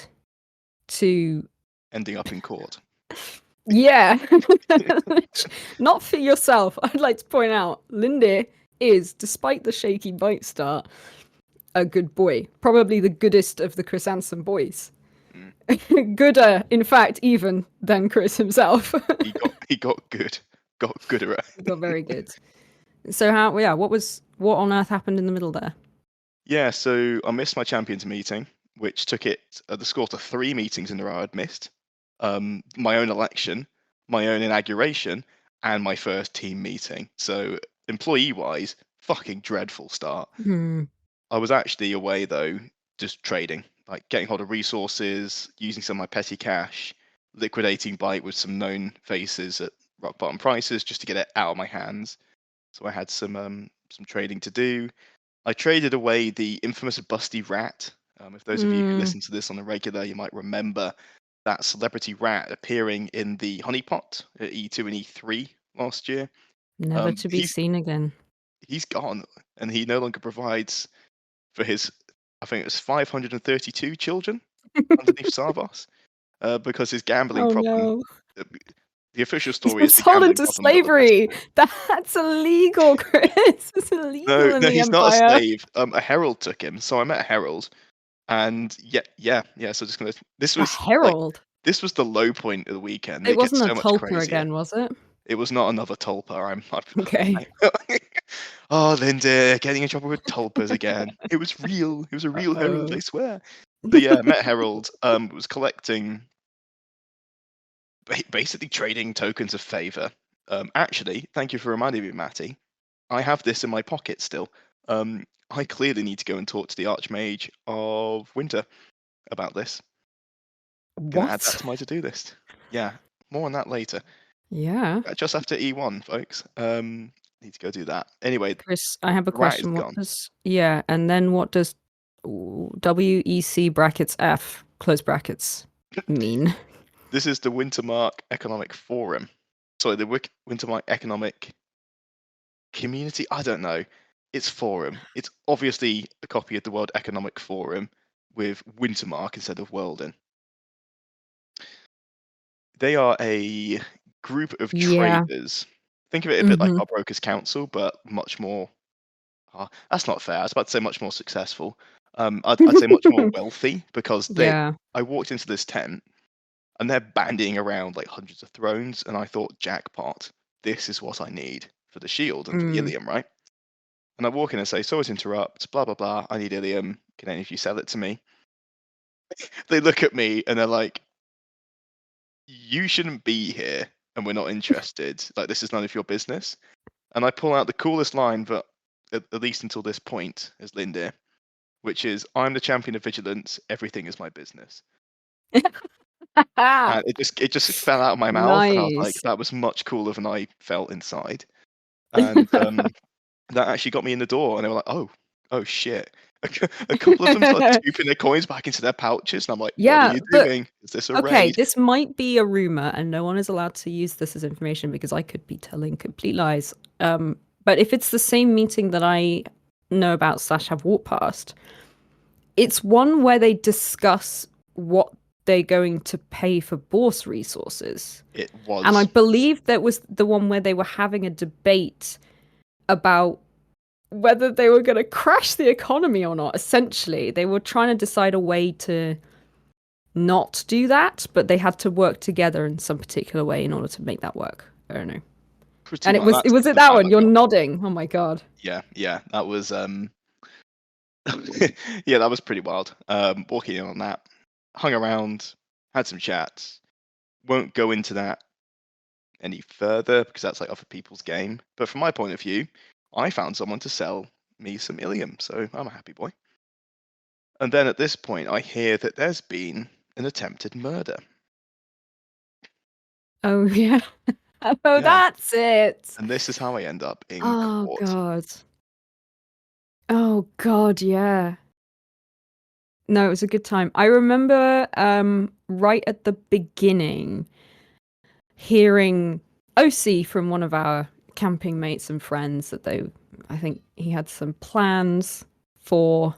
to ending up in court. yeah. Not for yourself. I'd like to point out Lindy is, despite the shaky bite start, a good boy. Probably the goodest of the Chris Anson boys. Mm. Gooder, in fact, even than Chris himself. He got gooder at. He got very good. So how? Yeah, what on earth happened in the middle there? Yeah, so I missed my champions meeting, which took it the score to 3 meetings in a row I'd missed. My own election, my own inauguration, and my first team meeting. So employee wise, fucking dreadful start. Hmm. I was actually away though just trading, like getting hold of resources, using some of my petty cash, liquidating Byte with some known faces at rock bottom prices just to get it out of my hands. So I had some trading to do. I traded away the infamous Busty Rat. If those of you who Mm, listen to this on a regular, you might remember that celebrity rat appearing in the honeypot at E2 and E3 last year. never to be seen again. He's gone, and he no longer provides for his, I think it was 532 children underneath Sarvos, because his gambling Oh problem. no. uh, The official He's story been is the sold gambling into problem got the best slavery. of him. That's illegal, Chris. It's illegal No, in no, the he's not a Empire. slave. A herald took him, so I met a herald, and yeah. So just gonna. This A was like herald. this was the low point of the weekend. It It gets wasn't a so much tulpa crazier. again, was it? It was not another tulpa. Okay. Oh, Linda, getting in trouble with tulpas again. It was real. It was a real herald, I Uh-oh. swear. But yeah, met Herald. Was collecting, basically trading tokens of favor. Actually, thank you for reminding me, Matty. I have this in my pocket still. I clearly need to go and talk to the Archmage of Winter about this. Gonna add that What? to my to-do list. Yeah, more on that later. Yeah. Just after E1, folks. Need to go do that. Anyway, Chris, I have a the rat is question. What gone. does and then what does WEC brackets F close brackets mean? This is the Wintermark Economic Forum. Sorry, the Wintermark Economic Community. I don't know. It's forum. It's obviously a copy of the World Economic Forum with Wintermark instead of Weldon. They are a group of Yeah. traders. Think of it a bit like Mm-hmm. our Brokers Council, but much more. That's not fair. I was about to say much more successful. I'd say much more wealthy because Yeah. I walked into this tent and they're bandying around like hundreds of thrones, and I thought, jackpot, this is what I need for the shield and for the Mm. Ilium, right? And I walk in and say, sorry to interrupt, blah blah blah. I need Ilium. Can any of you sell it to me? They look at me and they're like, you shouldn't be here, and we're not interested. Like this is none of your business. And I pull out the coolest line, but at least until this point, as Linda, which is, I'm the champion of vigilance. Everything is my business. And it just fell out of my mouth, and I was like, Nice. that was much cooler than I felt inside. And that actually got me in the door, and they were like, oh shit. A couple of them started scooping their coins back into their pouches, and I'm like, what are Yeah, you but doing? Is this a okay, raid? this might be a rumor, and no one is allowed to use this as information because I could be telling complete lies. But if it's the same meeting that I know about slash have walked past, it's one where they discuss what they're going to pay for Bourse resources. It And I was believe that was the one where they were having a debate about whether they were going to crash the economy or not. Essentially, they were trying to decide a way to not do that, but they had to work together in some particular way in order to make that work. I don't know. pretty And much it that's was it the that vibe one? I You're got. nodding. Oh my god. Yeah, that was yeah, that was pretty wild. Walking in on that, hung around, had some chats. Won't go into that any further because that's like other people's game. But from my point of view, I found someone to sell me some Ilium, so I'm a happy boy. And then at this point, I hear that there's been an attempted murder. Oh yeah. Oh, Yeah, that's it. and this is how I end up in Oh court. god. Oh god, yeah. No, it was a good time. I remember right at the beginning hearing OC from one of our camping mates and friends that I think he had some plans for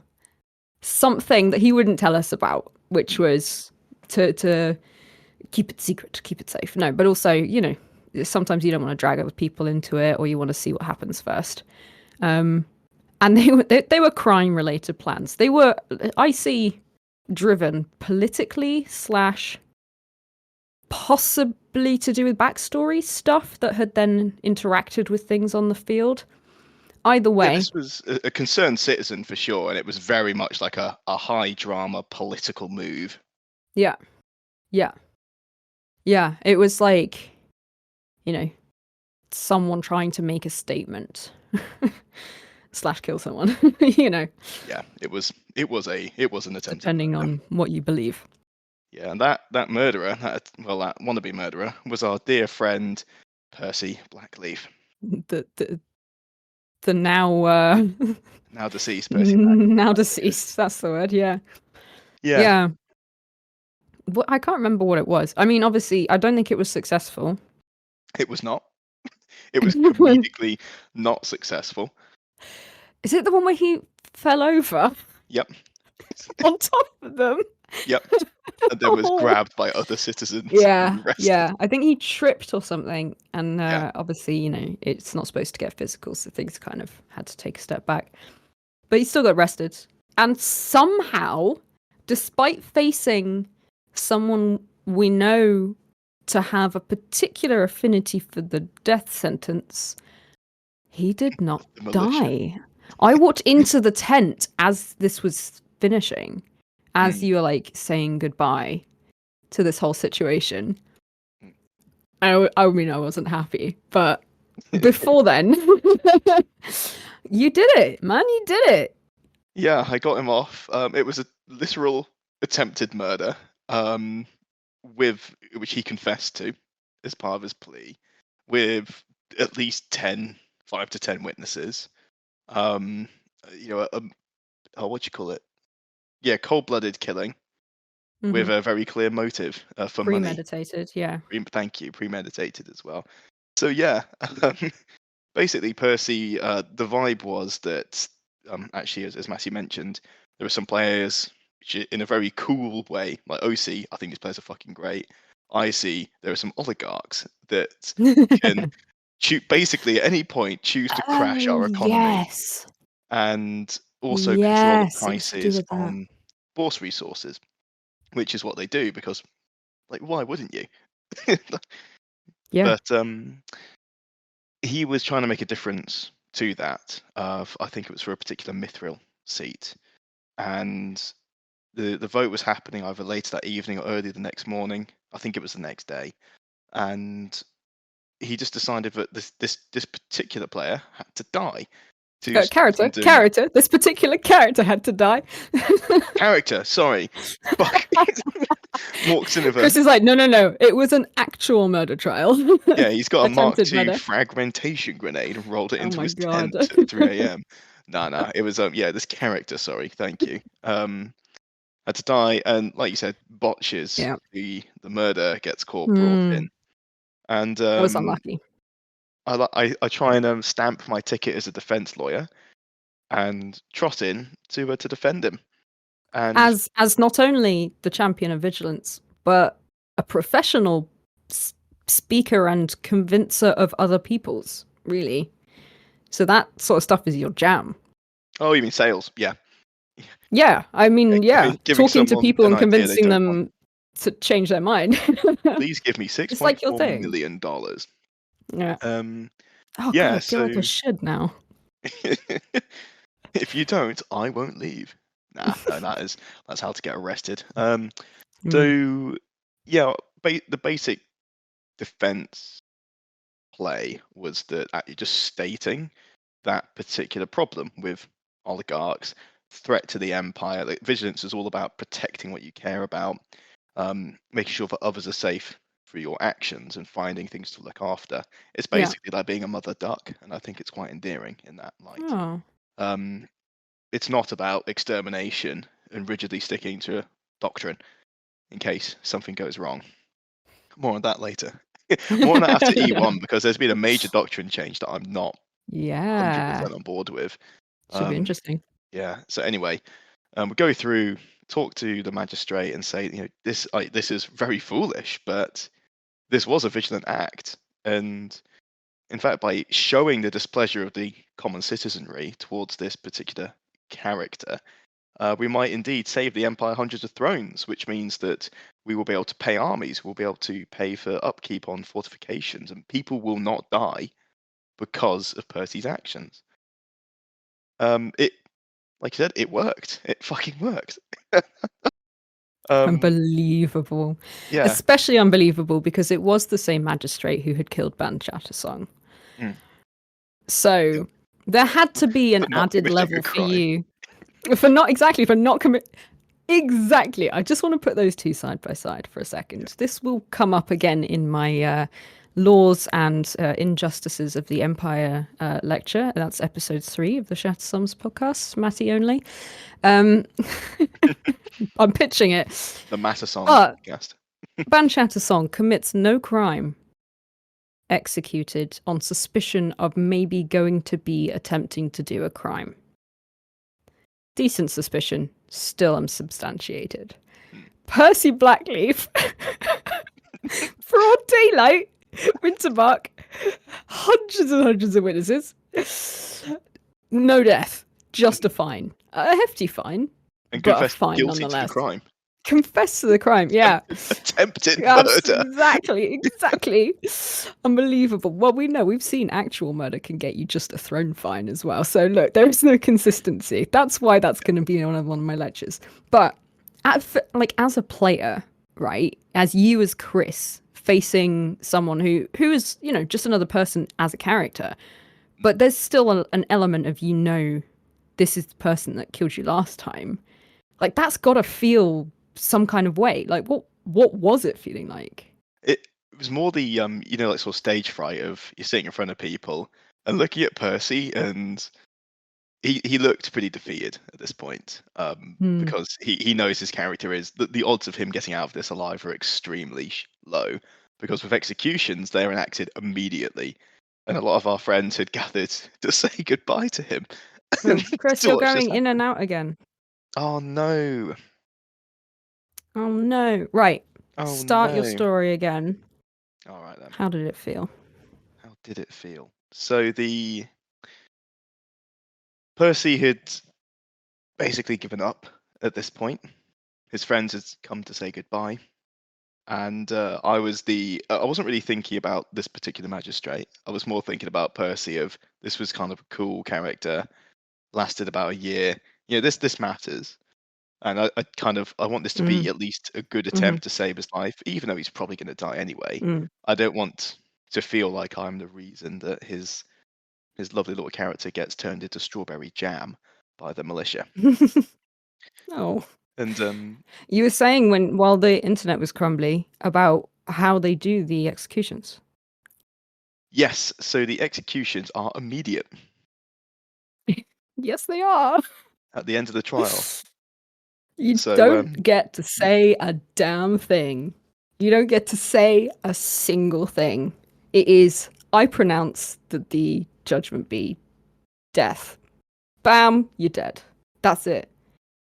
something that he wouldn't tell us about, which was to keep it secret, to keep it safe. No, but also, sometimes you don't want to drag other people into it, or you want to see what happens first. And they were crime related plans. They were IC driven politically slash possibly to do with backstory stuff that had then interacted with things on the field. Either Yeah, way, this was a concerned citizen for sure, and it was very much like a high drama political move. yeah, yeah, yeah. It was like, you know, someone trying to make a statement. / kill someone. You know, Yeah, it was an attempted depending murder. on what you believe. Yeah, and that murderer, that wannabe murderer, was our dear friend Percy Blackleaf, The now now deceased Percy now Blackleaf. deceased. That's the word. Yeah, Yeah, yeah. I can't remember what it was. I mean, obviously, I don't think it was successful. it was not. It was comedically not successful. Is it the one where he fell over Yep, on top of them? yep. And then was Oh. grabbed by other citizens Yeah, and arrested. yeah. I think he tripped or something, and Yeah, obviously, it's not supposed to get physical, so things kind of had to take a step back. But he still got arrested, and somehow, despite facing someone we know to have a particular affinity for the death sentence, he did not the militia. die. I walked into the tent as this was finishing, as Mm, you were like saying goodbye to this whole situation. mm. I mean, I wasn't happy, but before then, you did it, man. You did it. Yeah, I got him off. It was a literal attempted murder, with which he confessed to as part of his plea, with at least 5 to 10 witnesses. Um, you know, what do you call it? Yeah, cold-blooded killing Hmm. with a very clear motive for money. Premeditated, yeah. Thank you, premeditated as well. So yeah, basically, Percy, the vibe was that, actually, as Matthew mentioned, there were some players which, in a very cool way, like OC, I think his players are fucking great. IC, there are some oligarchs that can basically at any point choose to crash Oh our economy yes, and also control the yes. It was to do prices with that. on bourse resources, which is what they do because, like, why wouldn't you? Yeah. But he was trying to make a difference to that. I think it was for a particular mithril seat, and the vote was happening either later that evening or early the next morning. I think it was the next day, and he just decided that this particular player had to die to stop Character, them doing that. character. This particular character had to die. Character, sorry, fuck, walks in with a Chris is like, no, no, no. It was an actual murder trial. yeah. He's got a Mark Attempted II murder. fragmentation grenade and rolled it Oh into my his god. tent at 3 a.m. No, it was yeah. This character, sorry, thank you. Had to die, and like you said, botches. Yeah. The murder gets brought Hmm. in, and That was unlucky. I try and stamp my ticket as a defense lawyer and trot in to defend him. And As not only the champion of vigilance, but a professional speaker and convincer of other people's, really. So that sort of stuff is your jam. oh, you mean sales? Yeah, Yeah, I mean, yeah, giving talking to someone people an and idea they convincing don't want. them to change their mind. Please give me six It's point like your four thing. million dollars. Yeah. Um, Oh god, yeah. I feel like I So should now. if you don't, I won't leave. Nah, no, that's how to get arrested. Mm. So yeah, the basic defense play was that actually just stating that particular problem with oligarchs, threat to the empire. Like, vigilance is all about protecting what you care about, making sure that others are safe through your actions and finding things to look after. It's Yeah. basically like being a mother duck, and I think it's quite endearing in that light. Oh. Um, it's not about extermination and rigidly sticking to a doctrine in case something goes wrong. More on that later. More on that after E1 because there's been a major doctrine change that I'm not Yeah. 100% on board with. Should be Um, interesting. yeah. So anyway, we go through, talk to the magistrate, and say, this is very foolish, but this was a vigilant act, and in fact, by showing the displeasure of the common citizenry towards this particular character, we might indeed save the empire hundreds of thrones, which means that we will be able to pay armies, we'll be able to pay for upkeep on fortifications, and people will not die because of Percy's actions. It, like you said, it worked. It fucking worked. um, Unbelievable. yeah. Especially unbelievable because it was the same magistrate who had killed Ban Shattersong. Mm, yeah. So There had to be an for not added committing level a for crime. you. For not commit. Exactly. I just want to put those two side by side for a Yeah. second. This will come up again in my laws and injustices of the Empire lecture. That's episode 3 of the Shattersong podcast, Matty only. Um, I'm pitching it. The Mattersong But podcast. Ban Shattersong commits no crime executed on suspicion of maybe going to be attempting to do a crime. Decent suspicion, still unsubstantiated. Hmm. Percy Blackleaf, broad daylight, Wintermark, hundreds of witnesses, no death, just a fine. A hefty fine, And but a confessed fine guilty to the nonetheless. crime. Confess to the crime, yeah. Attempted murder. Exactly. Unbelievable. Well, we've seen actual murder can get you just a thrown fine as well. So look, there is no consistency. That's why that's going to be one of my lectures. But as a player, right, as you as Chris facing someone who is just another person as a character, but there's still an element of this is the person that killed you last time. Like that's got to feel some kind of way. Like what was it feeling like? It was more the like sort of stage fright of you're sitting in front of people and looking at Percy, and he looked pretty defeated at this point, because he knows his character is the odds of him getting out of this alive are extremely low, because with executions they're enacted immediately, and a lot of our friends had gathered to say goodbye to him Chris, to you're watch this going in and happen. out again. Oh no! Oh no. Right. Oh Start your no! story again. All right then. How did it feel? How did it feel? So the Percy had basically given up at this point. His friends had come to say goodbye, and I wasn't really thinking about this particular magistrate. I was more thinking about Percy. Of this was kind of a cool character, lasted about a year. This matters, and I want this to Mm. be at least a good Mm-hmm. attempt to save his life, even though he's probably going to die anyway. Mm. I don't want to feel like I'm the reason that his lovely little character gets turned into strawberry jam by the militia. Oh. And You were saying while the internet was crumbly about how they do the executions. yes, so the executions are immediate Yes, they are. at the end of the trial. You So don't get to say a damn thing. You don't get to say a single thing. It is, I pronounce that the judgment be death. Bam, you're dead. That's it.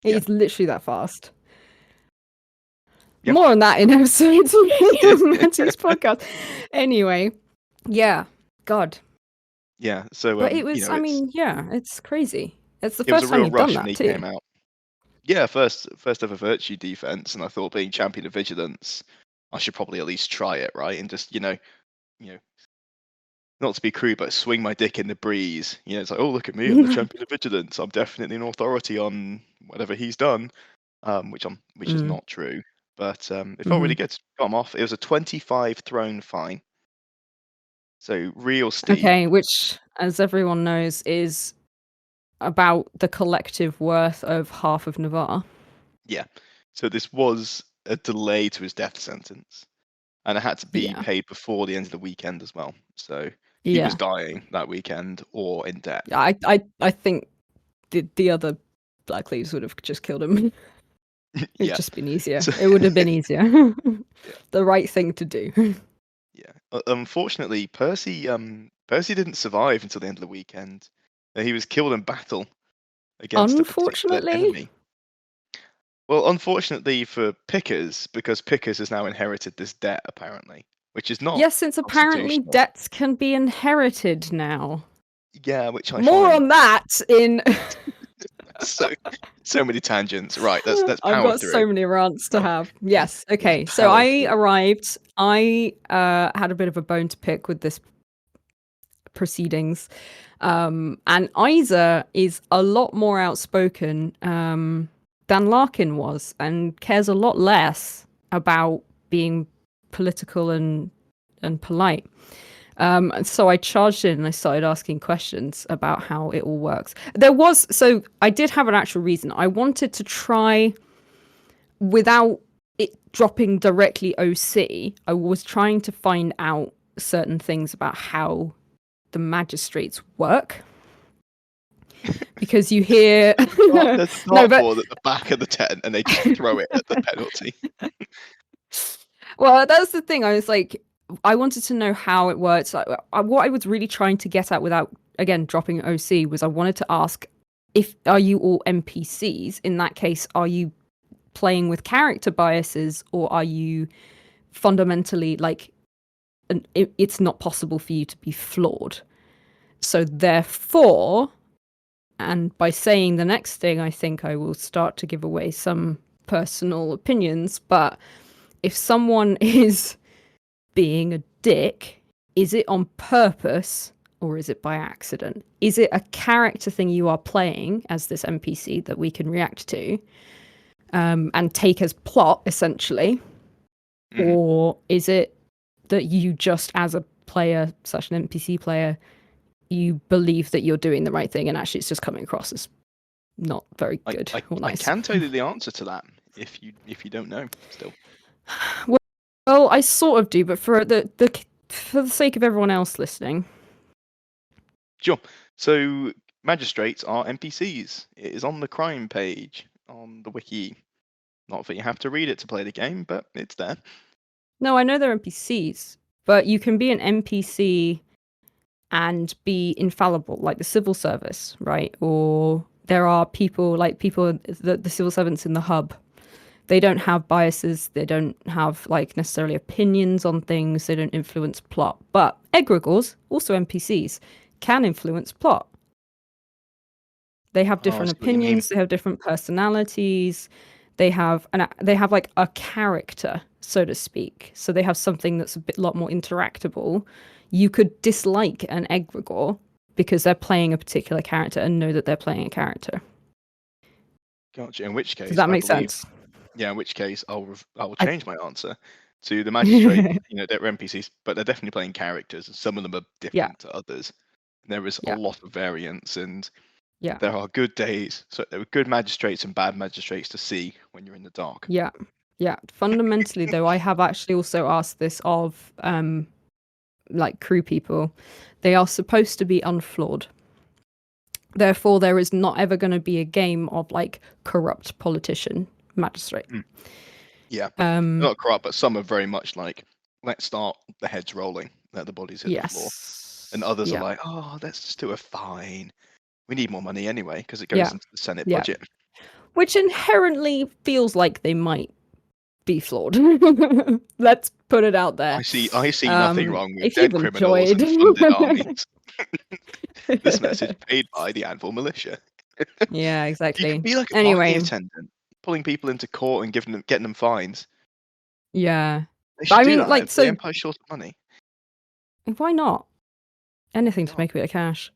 It yeah, is literally that fast. yeah, More on that in episode 3 of Matty's podcast. Anyway, yeah, God. yeah. So But it was, it's crazy. It's the it was a first time real you've done rush when that he too. came out. Yeah, first ever virtue defense, and I thought being champion of vigilance, I should probably at least try it, right? And just you know, not to be crude, but swing my dick in the breeze. It's like, oh, look at me, I'm the champion of vigilance. I'm definitely an authority on whatever he's done, which is Mm. not true. But it felt Hmm. really good to come off. It was a 25 throne fine, so real steep. Okay, which, as everyone knows, is about the collective worth of half of Navarre. Yeah. So this was a delay to his death sentence, and it had to be Yeah. paid before the end of the weekend as well. So he was Yeah. dying that weekend or in debt. I think the other Black Leaves would have just killed him. It'd Yeah. just been easier. So, It would have been easier. yeah. The right thing to do. Yeah. Unfortunately, Percy didn't survive until the end of the weekend. He was killed in battle against a particular Unfortunately. enemy. Well, unfortunately for Pickers, because Pickers has now inherited this debt apparently, which is not Yes, since apparently constitutional. debts can be inherited now. Yeah, which I More find on that in. so so many tangents. Right, let's I've power got through. so many rants to have. Yes. Let's Okay. So power I through. arrived. I had a bit of a bone to pick with this proceedings. And Isa is a lot more outspoken than Larkin was, and cares a lot less about being political and polite. And so I charged in and I started asking questions about how it all works. So I did have an actual reason. I wanted to try without it dropping directly OC. I was trying to find out certain things about how the magistrates work. Because you hear There's a no, but dartboard at the back of the tent, and they just throw it at the penalty. well, that's the thing. I was like, I wanted to know how it works. What I was really trying to get at without, again, dropping OC was I wanted to ask if are you all NPCs? In that case, are you playing with character biases or are you fundamentally like, it's not possible for you to be flawed? So therefore, and by saying the next thing, I think I will start to give away some personal opinions, but if someone is being a dick, is it on purpose or is it by accident? Is it a character thing you are playing as this NPC that we can react to and take as plot, essentially? Mhm. Or is it that you just, as a player, such an NPC player, you believe that you're doing the right thing and actually it's just coming across as not very I good I or I nice? can tell you the answer to that if you don't know still. Well, I sort of do, but for the sake of everyone else listening. Sure. So magistrates are NPCs. It is on the crime page on the wiki. Not that you have to read it to play the game, but it's there. No, I know they're NPCs, but you can be an NPC and be infallible, like the civil service, right? Or there are people the civil servants in the hub. They don't have biases. They don't have like necessarily opinions on things. They don't influence plot. But egregores, also NPCs, can influence plot. They have Oh, I different see what you mean. opinions. They have different personalities. They have like a character, so to speak. So they have something that's lot more interactable. You could dislike an egregore because they're playing a particular character and know that they're playing a character. Gotcha. In which Does case, that I make believe, sense? yeah, in which case I will I change my answer to the magistrate. They're NPCs, but they're definitely playing characters. And some of them are yeah, different to others. There is a yeah, lot of variance, and yeah, there are good days. So there are good magistrates and bad magistrates to see when you're in the dark. yeah, yeah. Fundamentally, though, I have actually also asked this of like crew people. They are supposed to be unflawed. Therefore, there is not ever going to be a game of like corrupt politician magistrate. Mm, yeah, they're not corrupt, but some are very much like, let's start the heads rolling, let the bodies hit the floor, and Yes. others are Yeah. like, oh, let's just do a fine. We need more money anyway because it goes Yeah. into the Senate Yeah. budget. Which inherently feels like they might be flawed. Let's put it out there. I see nothing wrong with If dead you've criminals enjoyed. and funded armies. This message paid by the Anvil Militia. Yeah, You could exactly. be like a parking Anyway, attendant, pulling people into court and getting them fines. yeah. They But should I do mean, that like, if the so Empire's short of money. why not? Why Anything to not? make a bit of cash.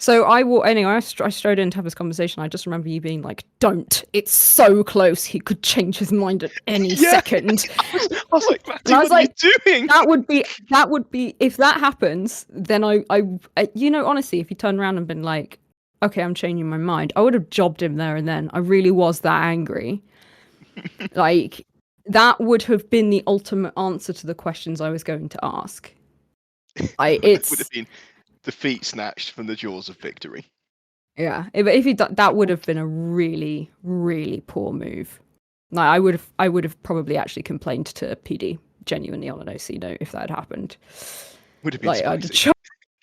So I will anyway. I strode in to have this conversation. I just remember you being like, "Don't! It's so close. He could change his mind at any Yeah, second." I was like, And Matty, I what was are you like, doing? that would be if that happens. Then you know, honestly, if he turned around and been like, "Okay, I'm changing my mind," I would have jobbed him there and then. I really was that angry. Like that would have been the ultimate answer to the questions I was going to ask. It would have It's been defeat snatched from the jaws of victory. Yeah, if he that would have been a really, really poor move. Like I would have probably actually complained to PD genuinely on an OC note if that had happened. Would have been Like I'd have spicy.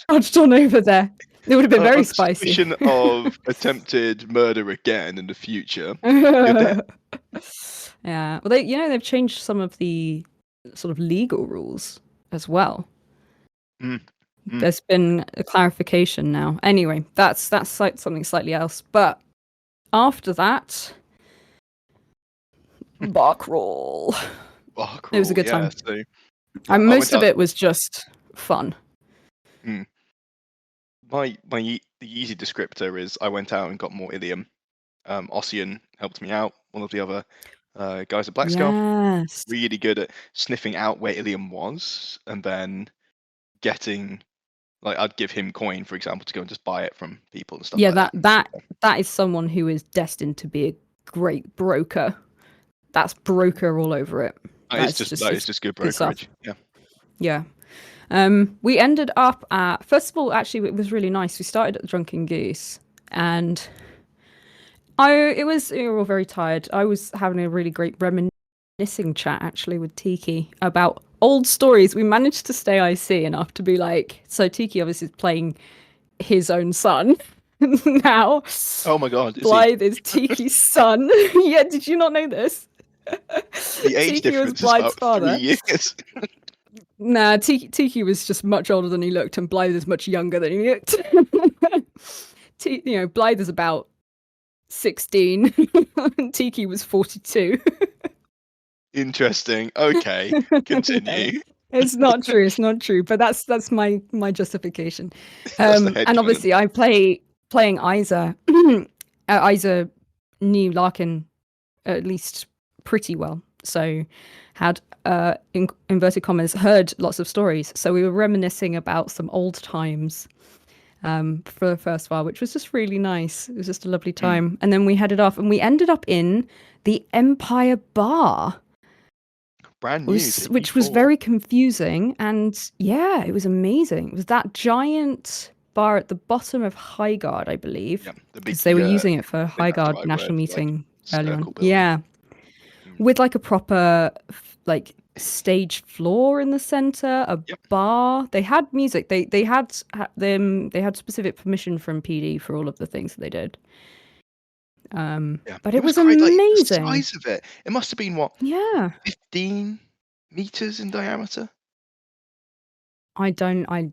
charged on over there. It would have been very Under spicy. suspicion of attempted murder again in the future, you're dead. Yeah. Well, they've changed some of the sort of legal rules as well. Mm, mm. There's been a clarification now. Anyway, that's like something slightly else. But after that, bark roll. Oh, It was a cruel. good Yeah. time. So yeah, I went Most of out. it was just fun. Mm, the easy descriptor is I went out and got more Ilium. Ossian helped me out. One of the other guys at Blackscarf, Yes. really good at sniffing out where Ilium was, and then getting, like, I'd give him coin, for example, to go and just buy it from people and stuff Yeah, like that. that is someone who is destined to be a great broker. That's broker all over it. That is just good good stuff. brokerage. Yeah. Yeah. We ended up at, first of all, actually, it was really nice. We started at the Drunken Goose, and we were all very tired. I was having a really great reminiscing chat actually with Tiki about old stories. We managed to stay IC enough to be like, so Tiki obviously is playing his own son now. Oh my God, is he? Blythe is Tiki's son. Yeah, did you not know this? The age Tiki was difference is Blythe's about 3 father. years. Nah, Tiki was just much older than he looked, and Blythe is much younger than he looked. Blythe is about 16, and Tiki was 42. Interesting. Okay, No, continue. it's not true. It's not true. But that's my justification. That's the And headcanon. obviously, playing Isa. Isa knew Larkin at least pretty well, so had in inverted commas heard lots of stories. So we were reminiscing about some old times for the first while, which was just really nice. It was just a lovely time. And then we headed off, and we ended up in the Empire Bar. Brand new to Which was E4. very confusing, and yeah, it was amazing. It was that giant bar at the bottom of Highguard, I believe, Yeah, the because big, they were I using it for think that's the Highguard right word, national like, meeting early on. circle building. Yeah, Mm. with like a proper like stage floor in the center, a Yep. bar. They had music. They had specific permission from PD for all of the things that they did. Yeah, But it it was was great. Like, the amazing. size of it, it must have been what, Yeah. 15 meters in diameter, I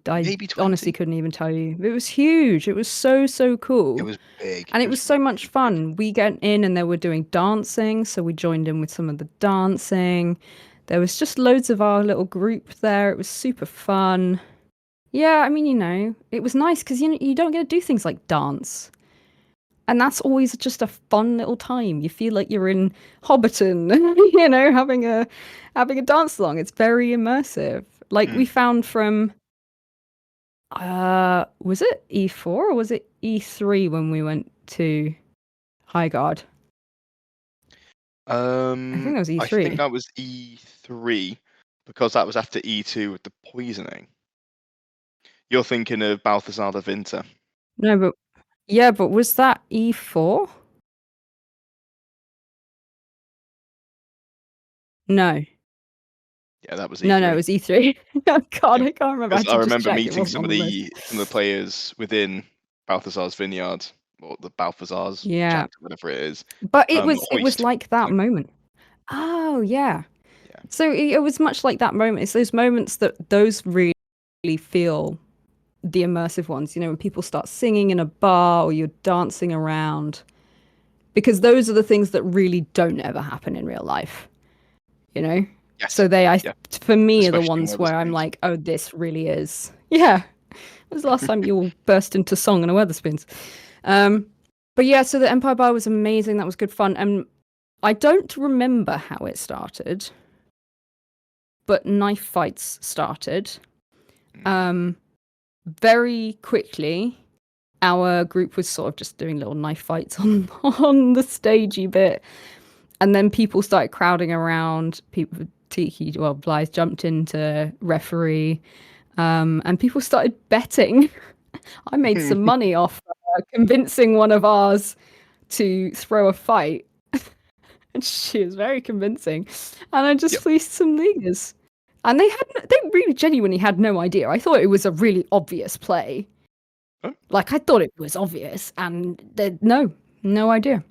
maybe honestly 20. couldn't even tell you. It was huge. It was so It cool. was big. And It it was was so much really big. fun. We get in and they were doing dancing, so we joined in with some of the dancing. There was just loads of our little group there. It was super fun. Yeah, I mean, it was nice because you don't get to do things like dance. And that's always just a fun little time. You feel like you're in Hobbiton, having a dance along. It's very immersive. Like we found from was it E4 or was it E3 when we went to Highguard? I think that was I think E3. that was E3 because that was after E2 with the poisoning. You're thinking of Balthazar the Vinter. No, but yeah, but was that E4? No. Yeah, that was No, it E3. was E3. Oh God, Yeah, I can't remember. I because had I to just remember check. It meeting wasn't some on of the list. the players within Balthazar's Vineyard, or the Balthazar's Yeah. chapter, whatever it is. But it was Hoist. like that Sorry. moment. Oh, yeah. Yeah. So it was much like that moment. It's those moments that those really feel the immersive ones, when people start singing in a bar or you're dancing around, because those are the things that really don't ever happen in real life, you know? Yes. So Yeah. for me, are the Especially in ones where I'm Wetherspoons. like, oh, this really is. Yeah. When was the last time you all burst into song in a Wetherspoons? But yeah, so the Empire Bar was amazing. That was good fun. And I don't remember how it started, but knife fights started. Very quickly, our group was sort of just doing little knife fights on the stagey bit, and then people started crowding around. Blythe jumped into referee, and people started betting. I made some money off convincing one of ours to throw a fight, and she was very convincing, and I just Yep. fleeced some leaguers. And they really genuinely had no idea. I thought it was a really obvious play. Oh, Like I thought it was obvious, and they no idea.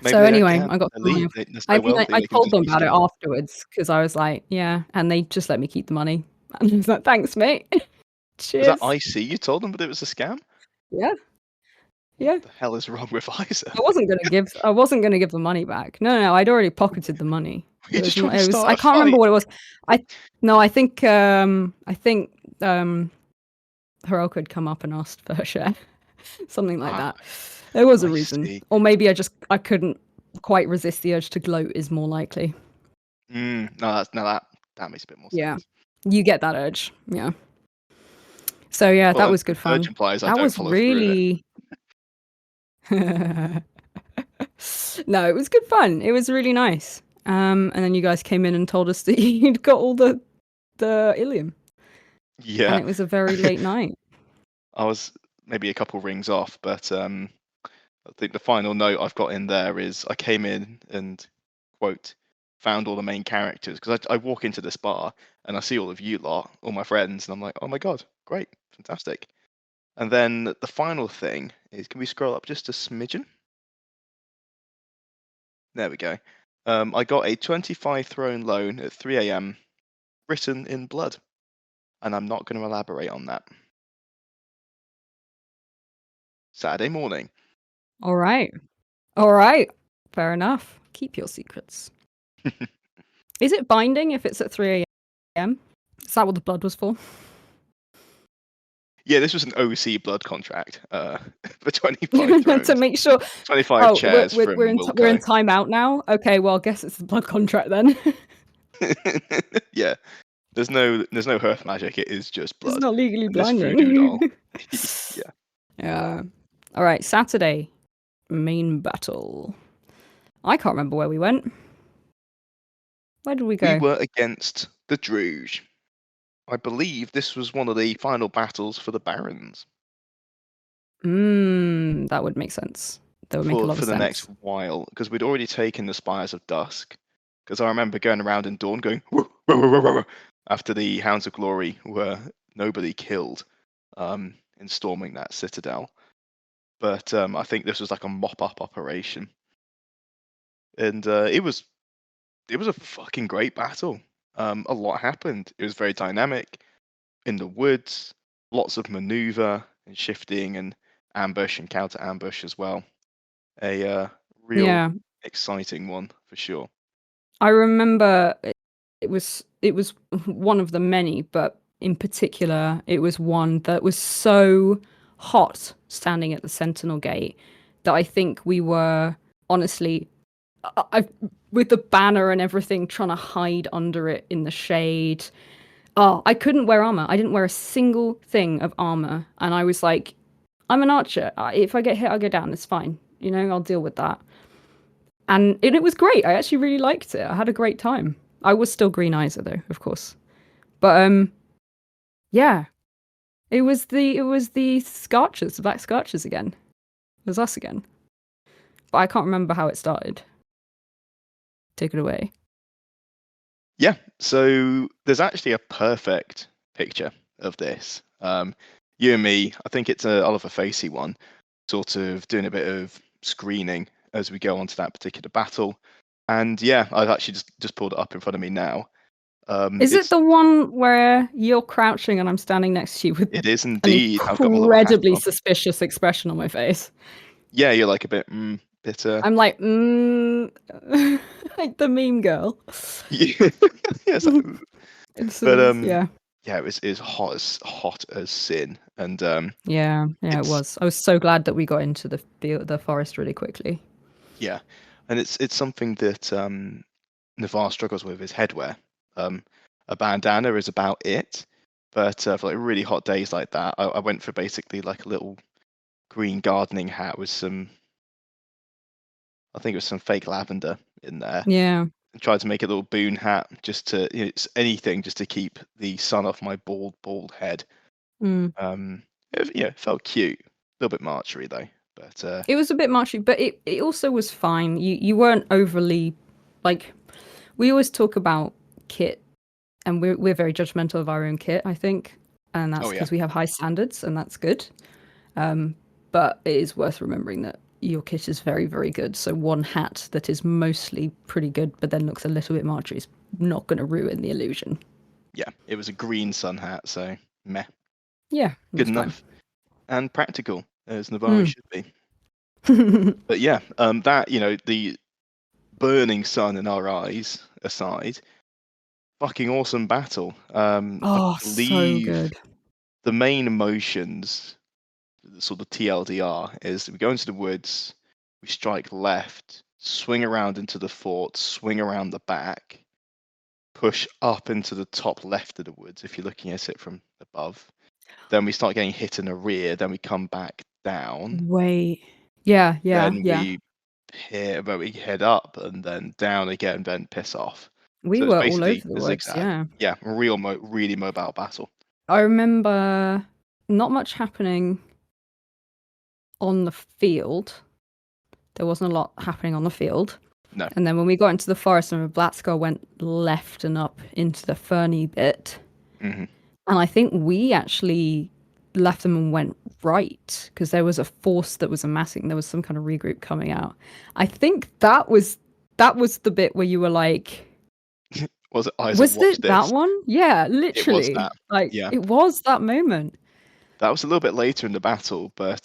maybe So they don't anyway, care. I got They're some money. They're I so mean, wealthy I they can told just them use about it it. afterwards because I was like, yeah, and they just let me keep the money. And I was like, thanks, mate. Was that Cheers. IC you told them, but it was a scam? Yeah, What yeah. the hell is wrong with Isa? I wasn't gonna give the money back. No, I'd already pocketed the money. You're just trying to It was. start I a can't remember fight. what it was. I no. I think Heroica had come up and asked for her share. Something like Ah, that. There was a I reason. see. Or maybe I couldn't quite resist the urge to gloat is more likely. No, that makes a bit more Yeah. sense. You get that urge. Yeah. So yeah, that Well, was good the urge fun. implies I That don't was follow through with it. really no, it was good fun. It was really nice. And then you guys came in and told us that you'd got all the Ilium, and Yeah, it was a very late night. I was maybe a couple rings off, but I think the final note I've got in there is I came in and quote found all the main characters because I walk into this bar and I see all of you lot, all my friends, and I'm like, oh my god, great, fantastic. And then the final thing is, can we scroll up just a smidgen? There we go. I got a 25 throne loan at 3 a.m. written in blood, and I'm not going to elaborate on that. Saturday morning. All right. All right. Fair enough. Keep your secrets. Is it binding if it's at 3 a.m.? Is that what the blood was for? Yeah, this was an OC blood contract for 25 To thrones, make sure. 25 Oh, chairs we're from in we're in Wilco. timeout now. Okay, well, I guess it's the blood contract then. Yeah, there's no hearth magic. It is just It's blood, not legally and this voodoo doll. blinding. Yeah, Yeah. All right, Saturday main battle. I can't remember where we went. Where did we we go? were against the Druge. I believe this was one of the final battles for the barons That would make sense. That would make a lot for of the next sense. while because we'd already taken the Spires of Dusk. Because I remember going around in Dawn going "Whoa, whoa, whoa, whoa, whoa," after the Hounds of Glory were nobody killed in storming that citadel. But I think this was like a mop up operation, and it was a fucking great battle. A lot happened. It was very dynamic in the woods, lots of maneuver and shifting and ambush and counter ambush as well. A real Yeah, exciting one for sure. I remember it was one of the many, but in particular, it was one that was so hot standing at the Sentinel Gate that I think we were honestly, I with the banner and everything, trying to hide under it in the shade. Oh, I couldn't wear armor. I didn't wear a single thing of armor, and I was like, I'm an archer. If I get hit, I'll go down. It's fine. I'll deal with that. And it was great. I actually really liked it. I had a great time. I was still Green Eyes though, of course. But yeah, it was the Scorchers, the Black Scorchers again. It was us again. But I can't remember how it started. Take it away. Yeah, so there's actually a perfect picture of this. You and me, I think it's a Oliver Facey one, sort of doing a bit of screening as we go on to that particular battle. And yeah, I've actually just pulled it up in front of me now. Is it It's the one where you're crouching and I'm standing next to you with it is an indeed. I've got my little hat incredibly on. suspicious expression on my face? Yeah, you're like a bit bitter. I'm like, like the meme girl. Yeah, yeah, It's but yeah. yeah, it's hot as sin, and Yeah, yeah, it it's was. I was so glad that we got into the forest really quickly. yeah, and it's something that Navarre struggles with is headwear. Um, a bandana is about it, but for like really hot days like that, I went for basically like a little green gardening hat with I think it was some fake lavender in there, Yeah. and tried to make a little boon hat just to it's anything just to keep the sun off my bald head. Mm. It felt cute, a little bit marchery though, but It was a bit muchy, but it also was fine. You weren't overly like we always talk about kit and we're very judgmental of our own kit, I think. And that's oh yeah, because we have high standards and that's good. But it is worth remembering that your kit is very, very good. So one hat that is mostly pretty good but then looks a little bit marchy is not gonna ruin the illusion. yeah, it was a green sun hat, so meh, Yeah, it good was fine. enough and practical as Navarre Mm. should be. But yeah, that the burning sun in our eyes aside, fucking awesome battle. I Oh, so believe good. the main emotions, the sort of TLDR, is we go into the woods, we strike left, swing around into the fort, swing around the back, push up into the top left of the woods if you're looking at it from above. then we start getting hit in the rear, then we come back down, Wait. Yeah, yeah, then yeah. we head up and then down again, then piss off. We So it's were all basically over the a woods, zigzag. yeah. Yeah, really mobile battle. I remember not much happening on the field. There wasn't a lot happening on the field. No. And then when we got into the forest, and Blatscar went left and up into the ferny bit. Hmm. And I think we actually left them and went right because there was a force that was amassing. There was some kind of regroup coming out. I think that was the bit where you were like, Was it Isaac? was Watch it that this. one? Yeah, It was literally. that. Like Yeah. it was that moment. That was a little bit later in the battle, but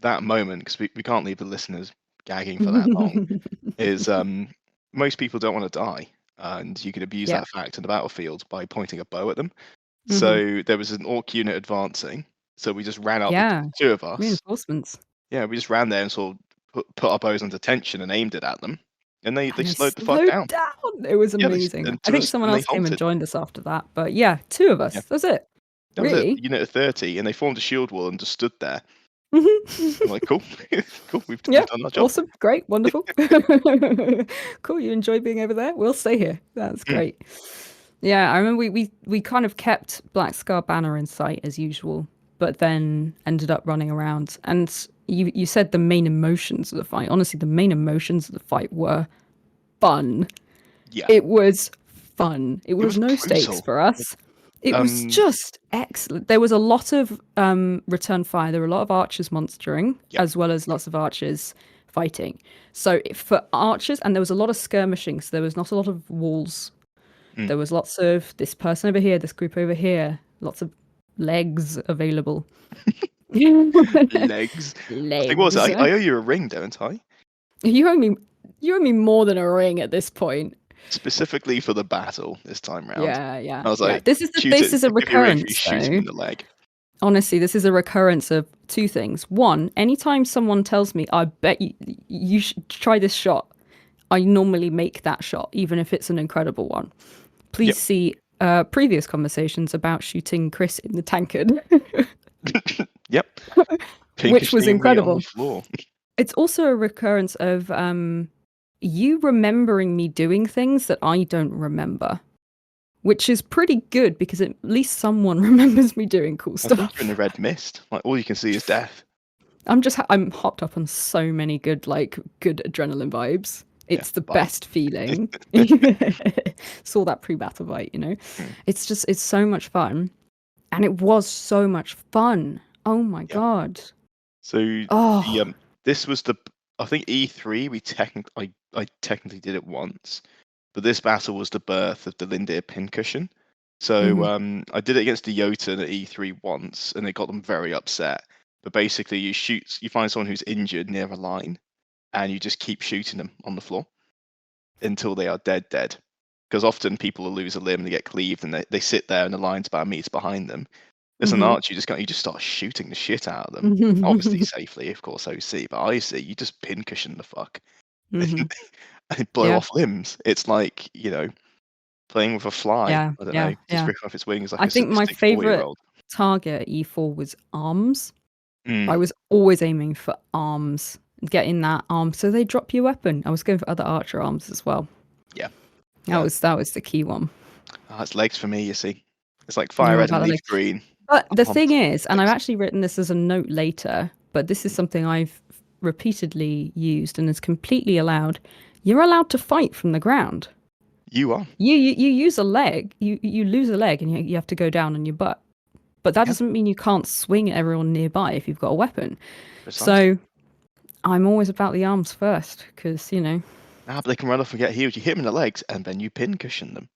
that moment, because we can't leave the listeners gagging for that long, is most people don't want to die, and you can abuse Yeah. that fact in the battlefield by pointing a bow at them. Hmm. So there was an orc unit advancing, so we just ran up, the Yeah. two of us. Reinforcements. Yeah, we just ran there and sort of put our bows under tension and aimed it at them, and they And they slowed the fuck slowed down. down. It was Yeah, amazing. and I to think us, someone and they else came and halted. joined us after that. But yeah, two of Yeah, us. That's it. that was it. A Really? unit of 30, and they formed a shield wall and just stood there. I'm Mhm. like, cool, cool, we've Yeah. done our job. Awesome. Great. Wonderful. Cool. You enjoy being over there? We'll stay here. That's Mm, great. Yeah, I remember we kind of kept Black Scar Banner in sight as usual, but then ended up running around. And you said the main emotions of the fight. Honestly, the main emotions of the fight were fun. yeah, It was fun. It it was was no stakes brutal. for us. It was Um, just excellent. There was a lot of return fire. There were a lot of archers monstering, yeah, as well as lots of archers fighting. So for archers, and there was a lot of skirmishing. So there was not a lot of walls. mm, There was lots of this person over here, this group over here, lots of legs available. legs. I think what was Legs. it? I owe you a ring, don't I? You owe me, you owe me more than a ring at this point. Specifically for the battle this time round. Yeah, yeah, I was yeah. like, This is a give you a ring for you recurrence shooting me though. in the leg. Honestly, this is a recurrence of two things. One, anytime someone tells me, I bet you should try this shot, I normally make that shot, even if it's an incredible one. Please Yep. see previous conversations about shooting Chris in the tankard, Yep. which was Pinkish me on the incredible. floor. It's also a recurrence of you remembering me doing things that I don't remember, which is pretty good because at least someone remembers me doing cool I think you're in the stuff. red mist. Like all you can see is death. I'm hopped up on so many good good adrenaline vibes. Yeah. It's the Bye. best feeling. Saw that pre-battle fight, you know. Mm, It's so much fun, and it was so much fun. Oh my yeah. god. So the Oh. this was the I think E3 I technically did it once, but this battle was the birth of the Lindir pincushion. So Hmm. I did it against the Jotun at E3 once, and it got them very upset. But basically, you find someone who's injured near a line, and you just keep shooting them on the floor until they are dead. Because often people will lose a limb, they get cleaved, and they sit there, and the line's about a meter behind them. As an Hmm. archer, you just start shooting the shit out of them. Obviously safely, of course, OC, but I see you just pincushion the fuck Hmm. and blow Yeah. off limbs. It's like, playing with a fly. Yeah. I don't Yeah. know, just Yeah. ripping off its wings like I a think my sadistic 4 year favorite old. target at E4 was arms. Mm, I was always aiming for arms, getting that arm so they drop your weapon. I was going for other archer arms as well. yeah, That yeah. was that was the key one. It's legs for me, you see. It's like You're fire all red about and the leaf legs. green. But the Arms, thing is, and I've legs. actually written this as a note later, but this is something I've repeatedly used and is completely allowed. You're allowed to fight from the ground. You are. You use a leg, you lose a leg, and you have to go down on your butt. But that Yeah, doesn't mean you can't swing at everyone nearby if you've got a weapon. precisely. So I'm always about the arms first, because But they can run off and get healed. You hit them in the legs and then you pincushion them.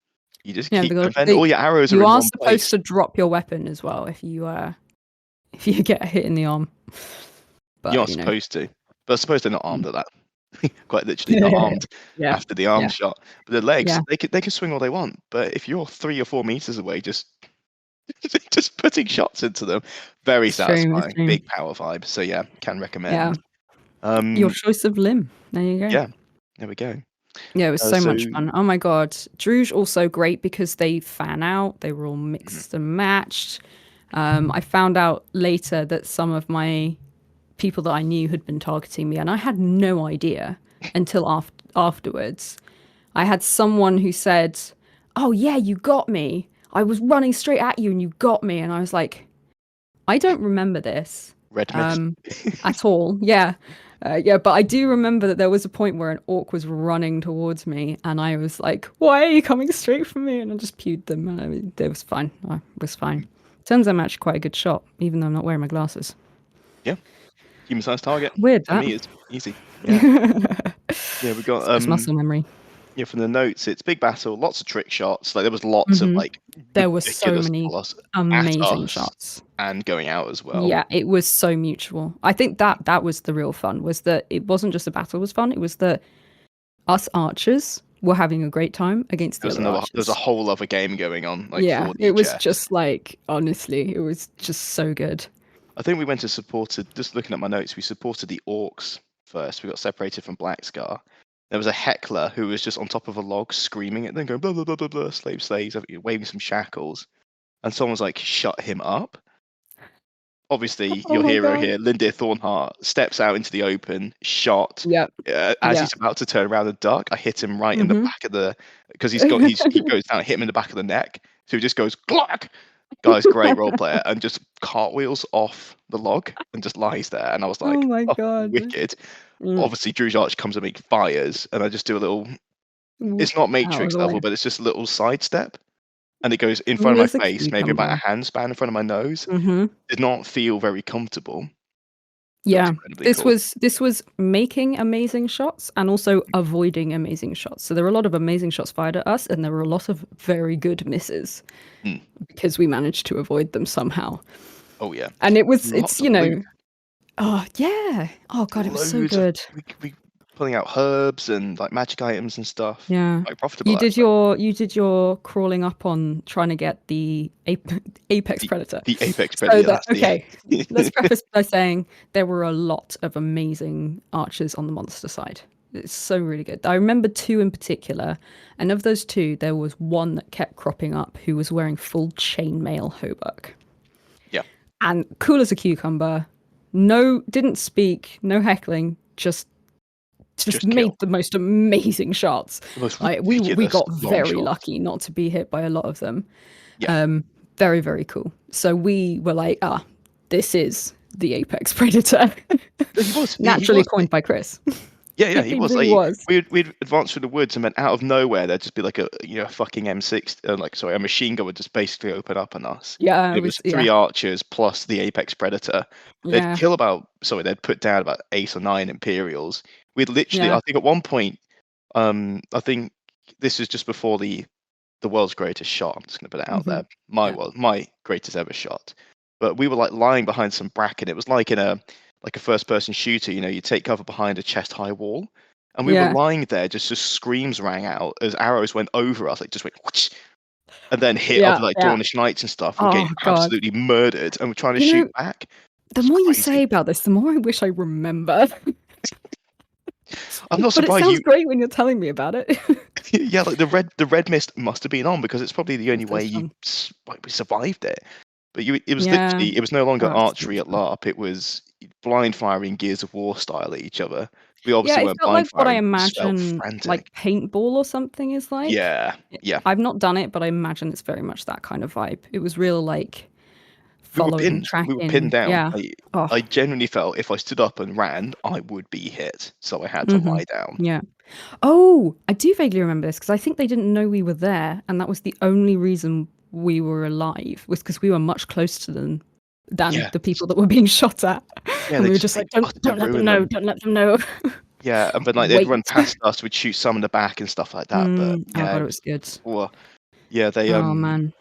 You just yeah, keep, and then all your arrows are you in are one supposed place. to drop your weapon as well if you get hit in the arm. You're But not supposed to. But I suppose they're not armed at that. Quite literally not armed yeah, after the arm yeah, shot. But the legs, yeah. they can swing all they want. But if you're 3 or 4 meters away, just just putting shots into them, very It's true. It's satisfying. true. Big power vibe. So yeah, can Yeah, recommend. your Um, choice of limb. There you go. yeah, there we go. Yeah, it was so So much fun. Oh my god, Druge also great because they fan out. They were all mhm, mixed and matched. I found out later that some of my people that I knew had been targeting me, and I had no idea until afterwards. I had someone who said, "Oh yeah, you got me. I was running straight at you and you got me." And I was like, "I don't remember this Red mist. um, at all." Yeah. Yeah, but I do remember that there was a point where an orc was running towards me, and I was like, "Why are you coming straight for me?" And I just pewed them, and it was fine. I was fine. Turns out I'm actually quite a good shot, even though I'm not wearing my glasses. Yeah, human sized target Weird for that. me is easy. Yeah, yeah. We got It's just muscle memory. yeah, from the notes, it's big battle, lots of trick shots. Like there was lots of Hmm. like There were so ridiculous many plus at amazing us shots. and going out as well. Yeah, it was so mutual. I think that was the real fun, was that it wasn't just the battle was fun, it was that us archers were having a great time against the other There was a archers. whole other game going on, like Yeah, 4D it was chess. just like, honestly, it was just so good. I think we went to supported. Just looking at my notes, we supported the orcs first. We got separated from Black Scar. There was a heckler who was just on top of a log screaming at them, going blah blah blah blah blah, slaves, waving some shackles, and someone's like, "Shut him up." Obviously, Oh your my hero god. here, Lindir Thornhart, steps out into the open, shot. Yep. As Yeah. he's about to turn around and duck, I hit him right in the Hmm. back of the because he goes down, hit him in the back of the neck. So he just goes glock. Guy's great role player and just cartwheels off the log and just lies there. And I was Oh like, my oh, god. wicked. Mm. Obviously, Drew's Arch comes and make fires, and I just do a little. Ooh, It's not out of Matrix the way. level, but it's just a little sidestep, and it goes in front Cool of my as a face, maybe about a cucumber. hand span in front of my nose. Hmm. Did not feel very comfortable. But it was Yeah. incredibly This cool. was this was making amazing shots and also avoiding amazing shots. So there were a lot of amazing shots fired at us, and there were a lot of very good misses Mm. because we managed to avoid them somehow. Oh yeah, And it's lots of loot. oh yeah, oh god, it was so Loads of good. we pulling out herbs and like magic items and stuff. Yeah. Quite profitable actually. You did your crawling up on trying to get the apex The, predator. the apex So predator. that That's the. okay, let's preface by saying there were a lot of amazing archers on the monster side. It's so really good. I remember two in particular, and of those two, there was one that kept cropping up who was wearing full chainmail hauberk. Yeah, And cool as a cucumber, no, didn't speak, no heckling, just just kill. made the most amazing shots. The most Like we ridiculous got long very shots. lucky not to be hit by a lot of them. Yeah, Um, very very cool. So we were like, this is the apex predator, no, he was. He naturally was. coined by Chris. Yeah, yeah, he He was. really Like was. we'd advance through the woods, and then out of nowhere there'd just be like a fucking M6, like sorry, a machine gun would just basically open up on us. Yeah, And it it was was. Yeah, three archers plus the apex predator. They'd yeah, kill about sorry, they'd put down about 8 or 9 Imperials. We'd literally, yeah. I think at one point, I think this was just before the world's greatest shot. I'm just gonna put it out Hmm. there. My Yeah, world, my greatest ever shot. But we were like lying behind some bracken. It was like in a first person shooter. You take cover behind a chest high wall, and we were yeah, lying there. Just screams rang out as arrows went over us, like just went whoosh, and then hit yeah, other like yeah. Dornish knights and stuff. We're Oh getting god. absolutely murdered, and we're trying to You shoot know, back. the It's more you say crazy. about this, the more I wish I remember. I'm not But it surprised sounds you. great when you're telling me about it. Yeah, like the red mist must have been on because it's probably the only Also way you fun. like, we survived it. But it was Yeah. literally it was no longer Oh, it's so archery much at fun. LARP. It was blind firing Gears of War style at each other. We Yeah, obviously it weren't felt blind like what I firing, but we just felt imagine like frantic. paintball or something is like. Yeah, yeah. I've not done it, but I imagine it's very much that kind of vibe. It was real like We were following, pinned. We were pinned tracking. down. Yeah. Oh. I genuinely felt if I stood up and ran, I would be hit. So I had to Hmm. lie down. Yeah. Oh, I do vaguely remember this because I think they didn't know we were there, and that was the only reason we were alive was because we were much closer to them than Yeah, the people that were being shot at, yeah. and They we were just just like like, don't utterly don't let them ruined know, them. don't let them know. Yeah, and then like they'd run Wait. past us, we'd shoot some in the back and stuff like that. But Oh yeah, god, it it was. was good. Well, yeah, they Oh man.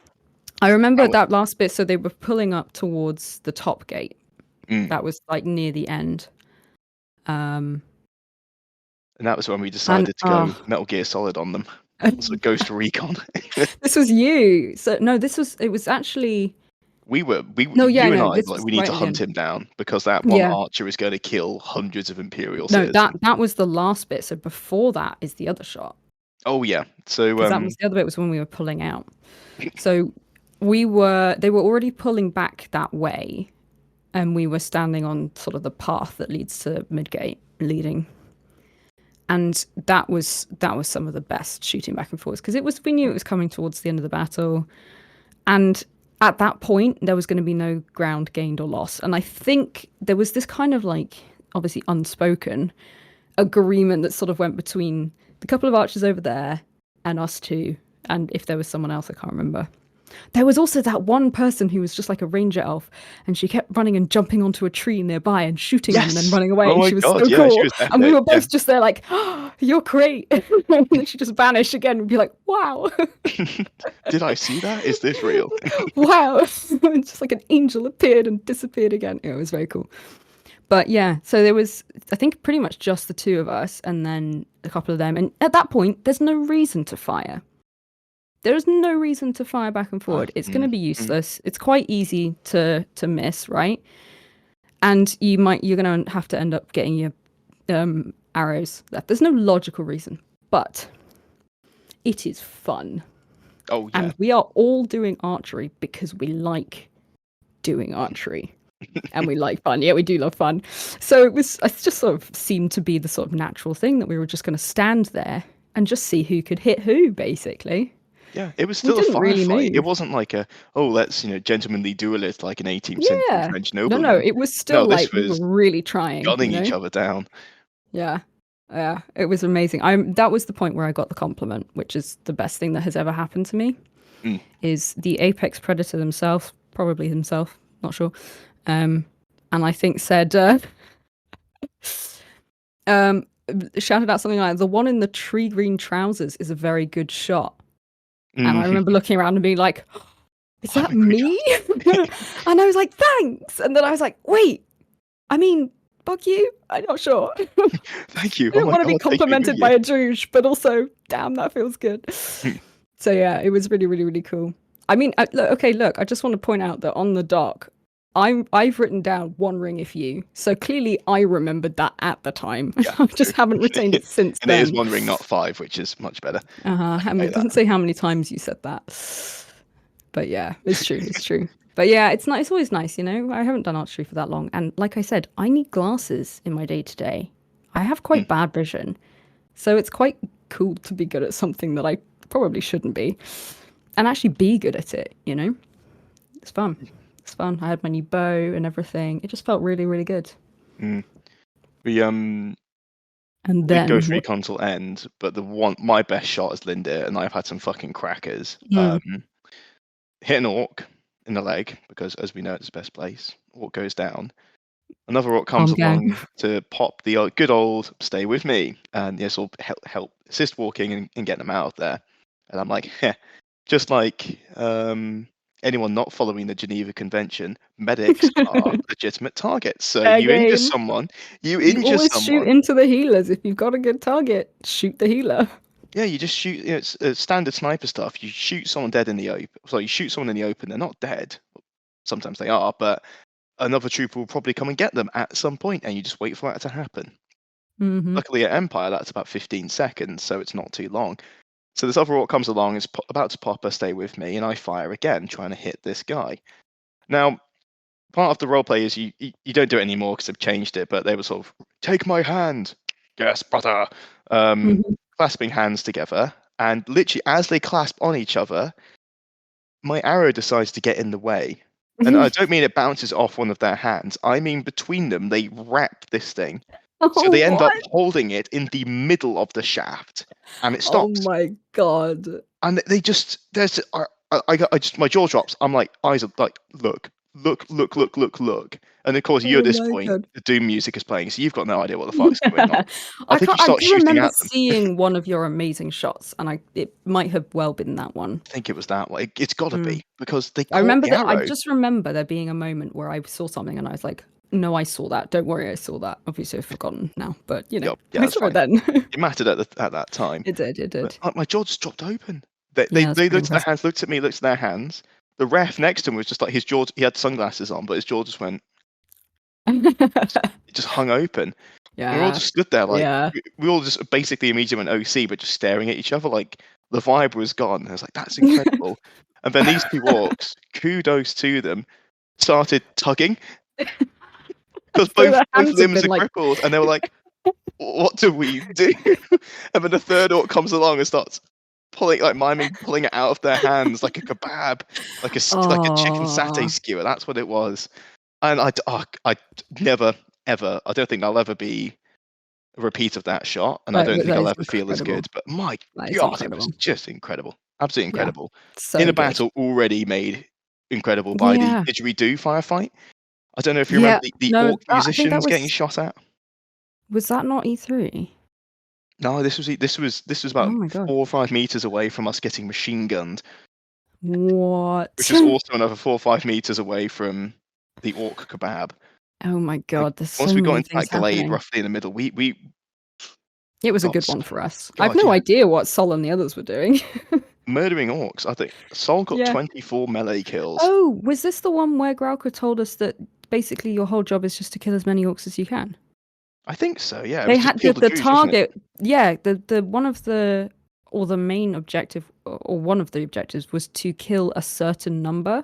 I remember Our that last bit. So they were pulling up towards the top gate. mm. That was like near the end. Um, And that was when we and decided to go Metal Gear Solid on them. So Ghost Recon. this was you. So no, it was actually no. Yeah, You and no, I, this like, was we need right to at the hunt end. him down because that one Yeah, archer is going to kill hundreds of Imperial no, citizens. that was the last bit. So before that is the other shot Oh yeah. So because that was the other bit was when we were pulling out. So they were already pulling back that way, and we were standing on sort of the path that leads to Midgate leading. And that was some of the best shooting back and forwards because we knew it was coming towards the end of the battle, and at that point there was going to be no ground gained or lost. And I think there was this kind of like obviously unspoken agreement that sort of went between the couple of archers over there and us two, and if there was someone else I can't remember. There was also that one person who was just like a ranger elf, and she kept running and jumping onto a tree nearby and shooting them and then Yes. running away. Oh And my she was god. so Yeah, she cool. was And we epic. were Yeah. both just there like, oh, you're great. And then she just vanished again and be like, wow. Did I see that? Is this real? Wow. Just like an angel appeared and disappeared again. It was very cool. But yeah, so there was, I think, pretty much just the two of us and then a couple of them. And at that point, there's no reason to fire. There is no reason to fire back and forward. It's going to be useless. It's quite easy to miss, right? And you're going to have to end up getting your arrows left. There's no logical reason, but it is fun. Oh yeah. And we are all doing archery because we like doing archery. And we like fun. Yeah, we do love fun. So it just sort of seemed to be the sort of natural thing that we were just going to stand there and just see who could hit who, basically. Yeah, it was We still a didn't really firefight. It move. wasn't like let's, gentlemanly duelist like an 18th century Yeah. French No, nobleman. it was still No, this like we were was really trying, gunning each other down. Yeah. Yeah, it was amazing. That was the point where I got the compliment, which is the best thing that has ever happened to me. Is the apex predator themselves, probably himself, not sure. And I think said shouted out something like, the one in the tree green trousers is a very good shot. And I remember looking around and being like, is that me? And I was like, thanks. And then I was like, wait, I mean, fuck you? I'm not sure. Thank you. I don't want to be God, take me with complimented by a Juge, but also, damn, that feels good. So yeah, it was really, really, really cool. I mean, look, I just want to point out that on the doc, I've written down one ring if you. So clearly I remembered that at the time. Yeah, I just haven't retained it since and then. it is one ring, not 5, which is much better. I mean, it doesn't say how many times you said that. But yeah, it's true. It's true. But yeah, it's always nice, I haven't done archery for that long. And like I said, I need glasses in my day-to-day. I have quite bad vision. So it's quite cool to be good at something that I probably shouldn't be. And actually be good at it, It's fun. It's fun. I had my new bow and everything. It just felt really, really good. We And did then go through console end, but my best shot is Linda, and I've had some fucking crackers. Hit an orc in the leg, because as we know, it's the best place. Orc goes down. Another orc comes along to pop the good old "stay with me" and will help assist walking and getting them out of there. And I'm like, just like anyone not following the Geneva Convention, medics are legitimate targets. So you injure someone, you always shoot into the healers. If you've got a good target, shoot the healer. Yeah, you just shoot. It's standard sniper stuff. You shoot someone dead in the open. So you shoot someone in the open. They're not dead. Sometimes they are, but another trooper will probably come and get them at some point, and you just wait for that to happen. Luckily at Empire, that's about 15 seconds, so it's not too long. So this other orc comes along, is about to pop a "stay with me," and I fire again, trying to hit this guy. Now, part of the roleplay is you don't do it anymore because they've changed it, but they were sort of, "Take my hand, yes, brother," clasping hands together, and literally as they clasp on each other, my arrow decides to get in the way. And I don't mean it bounces off one of their hands. I mean between them, they wrap this thing. So they end up holding it in the middle of the shaft, and it stops. Oh my god! And they just my jaw drops. I'm like, eyes are like, look. And of course, you at this point, the Doom music is playing, so you've got no idea what the fuck's going on. I think you start shooting at them. Seeing one of your amazing shots, and it might have well been that one. I think it was that one. It's got to be, because they caught I remember the arrow. I just remember there being a moment where I saw something and I was like, no, I saw that. Don't worry, I saw that. Obviously, I've forgotten now, but I saw it then. It mattered at that time. It did. But my jaw just dropped open. They looked at their hands, looked at me, looked at their hands. The ref next to him was just like, his jaw. He had sunglasses on, but his jaw just went. It just hung open. Yeah. And we all just stood there like we all just basically immediately went OC, but just staring at each other like the vibe was gone. I was like, that's incredible. And then these two orcs, kudos to them, started tugging because So their both hands have limbs been are like, crippled, and they were like, "What do we do?" And then the third orc comes along and starts pulling it out of their hands like a kebab, like a chicken satay oh, skewer. That's what it was. And I never ever. I don't think I'll ever be a repeat of that shot, and I don't think that I'll is ever feel as incredible. good. But my That is God, it was incredible. just incredible, absolutely Yeah, incredible. In so a good. battle already made incredible by the Yeah, didgeridoo firefight. I don't know if you remember yeah. the No, orc I think that musicians getting shot at. was that not E3? No, this was Oh about my god. 4 or 5 meters away from us getting machine gunned, which What? was also another 4 or 5 meters away from the orc kebab. Oh my And god, there's so once we got many into things that glade happening. roughly in the middle, we It was a got good one for us. I've God, no yeah, idea what Sol and the others were doing. murdering orcs. I think Sol got Yeah. 24 melee kills. Oh, was this the one where Grauka told us that basically your whole job is just to kill as many orcs as you can? I think so. Yeah, it They was just had kill the the Jews, wasn't it? target, yeah, the one of the or the main objective or one of the objectives was to kill a certain number,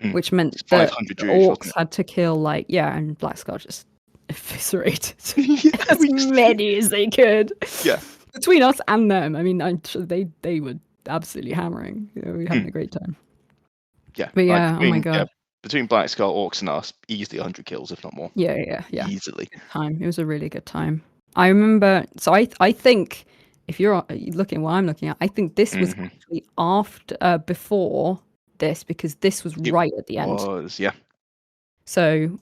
Mm. which meant It's that 500 the Jews, wasn't orcs had to kill like yeah, and Black Scar just eviscerated it? Yeah, as we just many as they could. yeah. Between us and them, I mean, I'm sure they were absolutely hammering. You know, we were having Mm. a great time. Yeah, But like yeah, oh my god. between Black Skull, Orcs, and us, easily 100 kills, if not more. Yeah. Easily. Good time. It was a really good time. I remember. So I think if you're looking what I'm looking at, I think this was Hmm. actually after before this because this was It right at the end. was, yeah. So Go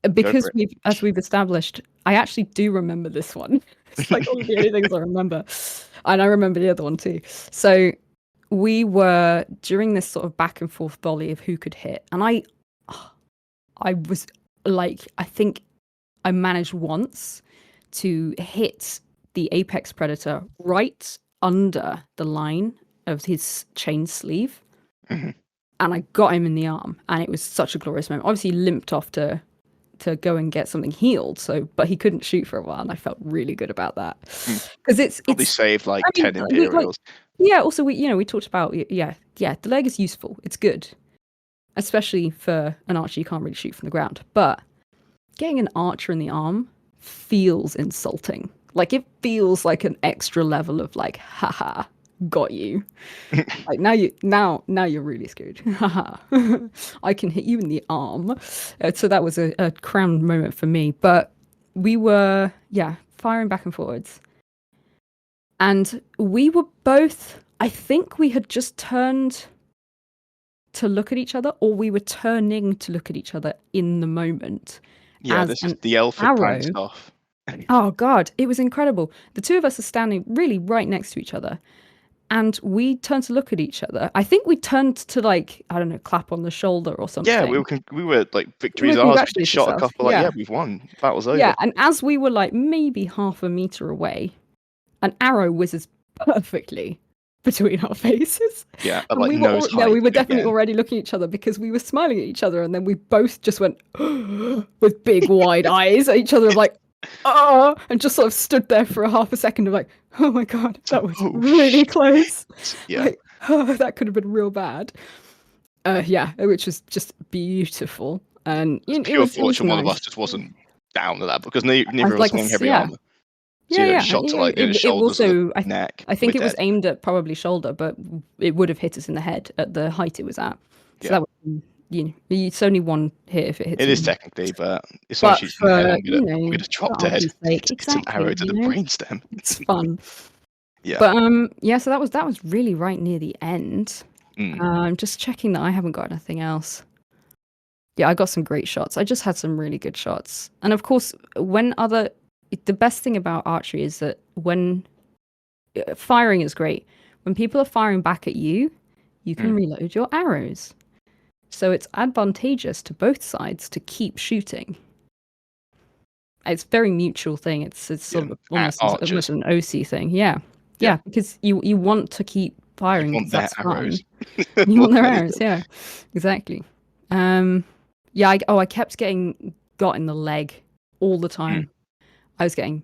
for because it. we've established, I actually do remember this one. It's like one of the only things I remember, and I remember the other one too. So we were during this sort of back and forth volley of who could hit, and I was like, I think I managed once to hit the apex predator right under the line of his chain sleeve, Mhm. and I got him in the arm, and it was such a glorious moment. Obviously, he limped off to go and get something healed, so but he couldn't shoot for a while, and I felt really good about that Mm. because Probably it's. saved like I mean, 10 we like Imperials. yeah. Also, we talked about yeah. The leg is useful. It's good, especially for an archer. You can't really shoot from the ground, but getting an archer in the arm feels insulting. Like it feels like an extra level of like, haha, got you. Like now you're really screwed. Haha, I can hit you in the arm. So that was a crown moment for me. But we were firing back and forwards, and we were both. I think we had just turned to look at each other, or we were turning to look at each other in the moment Yeah, as this is an the elf had arrow. pranced off. Oh God, it was incredible. The two of us are standing really right next to each other, and we turned to look at each other. I think we turned to like I don't know, clap on the shoulder or Yeah, something. we were like, We victory's were ours. We just congratulating shot a ourselves. couple, like, yeah, Yeah, we've won. Battle's over. yeah. And as we were like maybe half a meter away, an arrow whizzes perfectly between our faces, Yeah, at and like we were nose we height were definitely again. already looking at each other because we were smiling at each other, and then we both just went with big wide eyes at each other, of like oh, and just sort of stood there for a half a second of like, oh my god, that was Oh, really shit. close. Yeah. Like, oh, that could have been real bad. Yeah, which was just beautiful, and It's it pure was fortune one of us nice. just wasn't down to that because I neither of us like wearing heavy yeah, armor. So, yeah. shot to like near the It shoulders or the also neck, I we're think it was dead. aimed at probably shoulder, but it would have hit us in the head at the height it was at. So Yeah. that was, it's only one hit if it hits It in is the head. technically, but as soon as But shoots in the head, for I'm gonna drop for dead. argument's sake, It's an arrow exactly, to the brainstem. it's fun. Yeah. But yeah, so that was really right near the end. Mm. Just checking that I haven't got anything else. Yeah, I got some great shots. I just had some really good shots. And of course, the best thing about archery is that when firing is great. When people are firing back at you, you can Mm. reload your arrows. So it's advantageous to both sides to keep shooting. It's a very mutual thing. It's Yeah. sort of almost Archers. an OC thing. Yeah. Yeah. Yeah, because you want to keep You firing want because their that's arrows fun. You more want their than arrows, anything. yeah. Exactly. Yeah, I kept getting got in the leg all the Mm. time. I was getting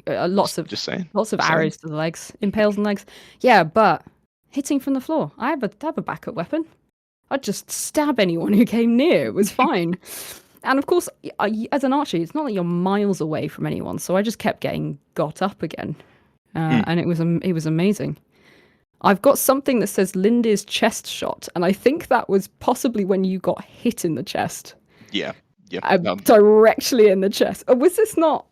Just saying. lots of Saying. arrows to the legs, impales and legs. Yeah, but hitting from the floor. I have a backup weapon. I'd just stab anyone who came near. It was fine. And of course, as an archer, it's not like you're miles away from anyone, so I just kept getting got up again, Mm, and it was amazing. I've got something that says Lindy's chest shot, and I think that was possibly when you got hit in the chest, yeah, yeah. directly in the chest. Or was this not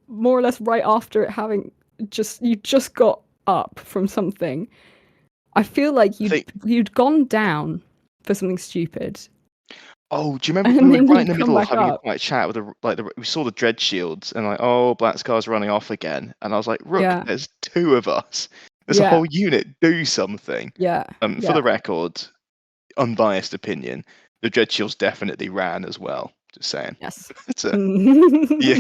more or less right after it having you just got up from something? I feel like I think. you'd gone down for something stupid, Oh, do you remember we and were then right in you'd the come middle of back having a up. quiet chat with we saw the dread shields and like, oh, Black Scar's running off again, and I was like, Rook, Yeah, there's two of us. There's a yeah, whole unit. Do something. yeah, For yeah. the record, unbiased opinion, the dread shields definitely ran as well. Just saying. Yes. It's yeah,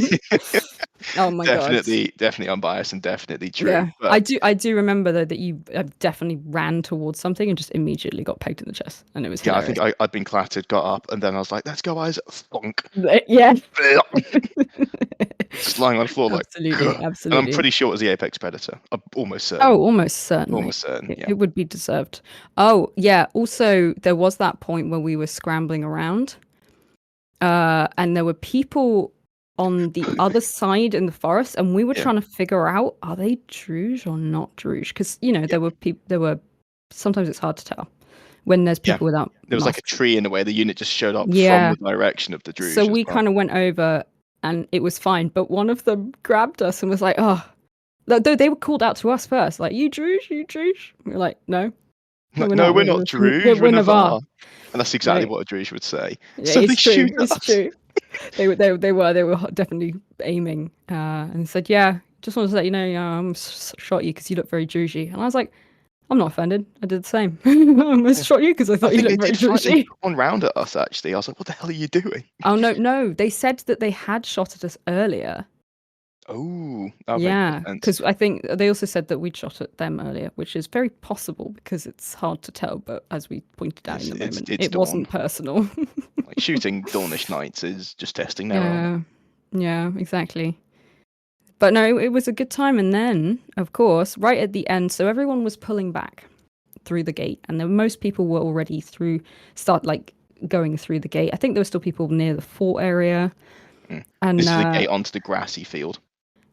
Oh my god. definitely unbiased and definitely true. Yeah. But I do remember though that you definitely ran towards something and just immediately got pegged in the chest, and it was yeah, I think hilarious. I'd been clattered, got up, and then I was like, let's go, Isaac. Thunk. Yeah. Just lying on the floor like, Absolutely, "Gah." And I'm absolutely. pretty sure it was the apex predator. I'm almost certain. Oh, almost certainly. Almost certain. It, Yeah. it would be deserved. Oh, yeah. Also, there was that point where we were scrambling around, and there were people on the other side in the forest, and we were Yeah. trying to figure out, are they Druge or not Druge? Because, you know, Yeah. there were, sometimes it's hard to tell when there's Yeah. people without There was like a masks. tree in the way. The unit just showed up from Yeah. the direction of the So Druge as we well. kind of went over and it was fine, but one of them grabbed us and was like, oh, though they were called out to us first, like, you Druge, you Druge. We were like, no, no, Like, we're no, not. we're not Druge, we're We're Navarre. Navarre. And that's exactly Right. what a Druge would say. Yeah, So they it's true. shoot It's us. true. They were definitely aiming, and said, "Yeah, just wanted to let you know, I almost shot you because you look very Drugey." And I was like, "I'm not offended. I did the same. I almost Yeah. shot you because I I thought you think they looked very did fight. They Drugey." took one round at us, actually. I was like, what the hell are you doing? Oh no, no, they said that they had shot at us earlier. Oh, that would make more Yeah, sense. because I think they also said that we'd shot at them earlier, which is very possible because it's hard to tell. But as we pointed out in the moment, It's it Dawn. wasn't personal. Like shooting Dawnish knights is just testing their armor. Yeah, yeah, exactly. But no, it was a good time. And then, of course, right at the end, so everyone was pulling back through the gate, and then most people were already going through the gate. I think there were still people near the fort area, Mm. and This is a gate onto the grassy field.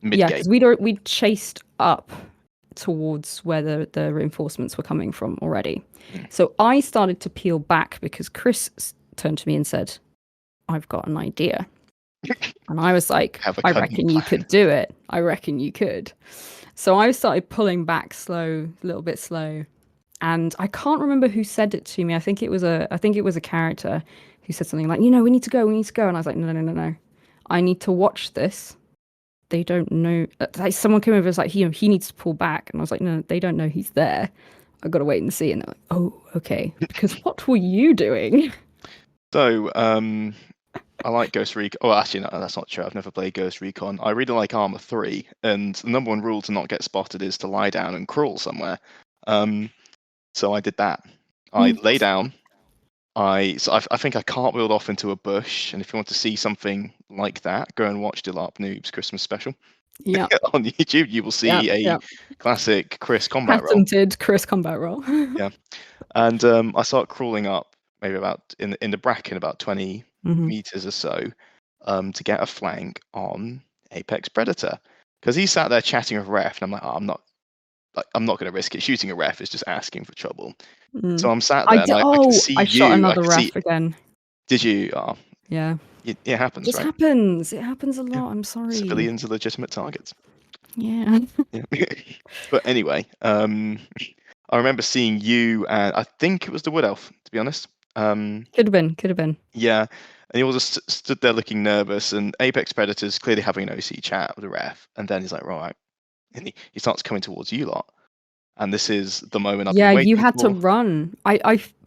Mid yeah, gate. because we'd chased up towards where the reinforcements were coming from already. Mm. So I started to peel back because Chris turned to me and said, "I've got an idea." And I was like, Have a I cunning reckon you plan. could do it. I reckon you could. So I started pulling back slow, a little bit slow. And I can't remember who said it to me. I think it was a character who said something like, we need to go, we need to go. And I was like, no, no, no, no, no. I need to watch this. They don't know. Like someone came over and was like, he needs to pull back. And I was like, no, they don't know he's there. I've got to wait and see. And they're like, oh, okay. Because what were you doing? So, I like Ghost Recon. Oh, actually, no, that's not true. I've never played Ghost Recon. I really like Arma 3, and the number one rule to not get spotted is to lie down and crawl somewhere. So I did that. I lay down. I think I cartwheeled off into a bush, and if you want to see something like that, go and watch Dilap Noob's Christmas special Yeah, on YouTube. You will yeah, see a yeah. classic Chris combat roll. Patented Chris combat roll. Yeah, and I start crawling up, maybe about in the bracken, about 20 hmm meters or so, to get a flank on Apex Predator, because he sat there chatting with Ref, and I'm like, oh, I'm not going to risk it. Shooting a Ref is just asking for trouble. So Mm. I'm sat there, and I can see I shot you. I another can see. ref again. Did you? Oh, Yeah. it happens, Just right? happens. It happens a Yeah. lot. I'm sorry. Civilians are legitimate targets. Yeah. Yeah. But anyway, I remember seeing you, and I think it was the Wood Elf, to be honest. Could have been. Could have been. Yeah, and he was just stood there looking nervous, and Apex Predator's clearly having an OC chat with the ref, and then he's like, right, and he starts coming towards you lot, and this is the moment I've been Yeah, you waiting had to for. run.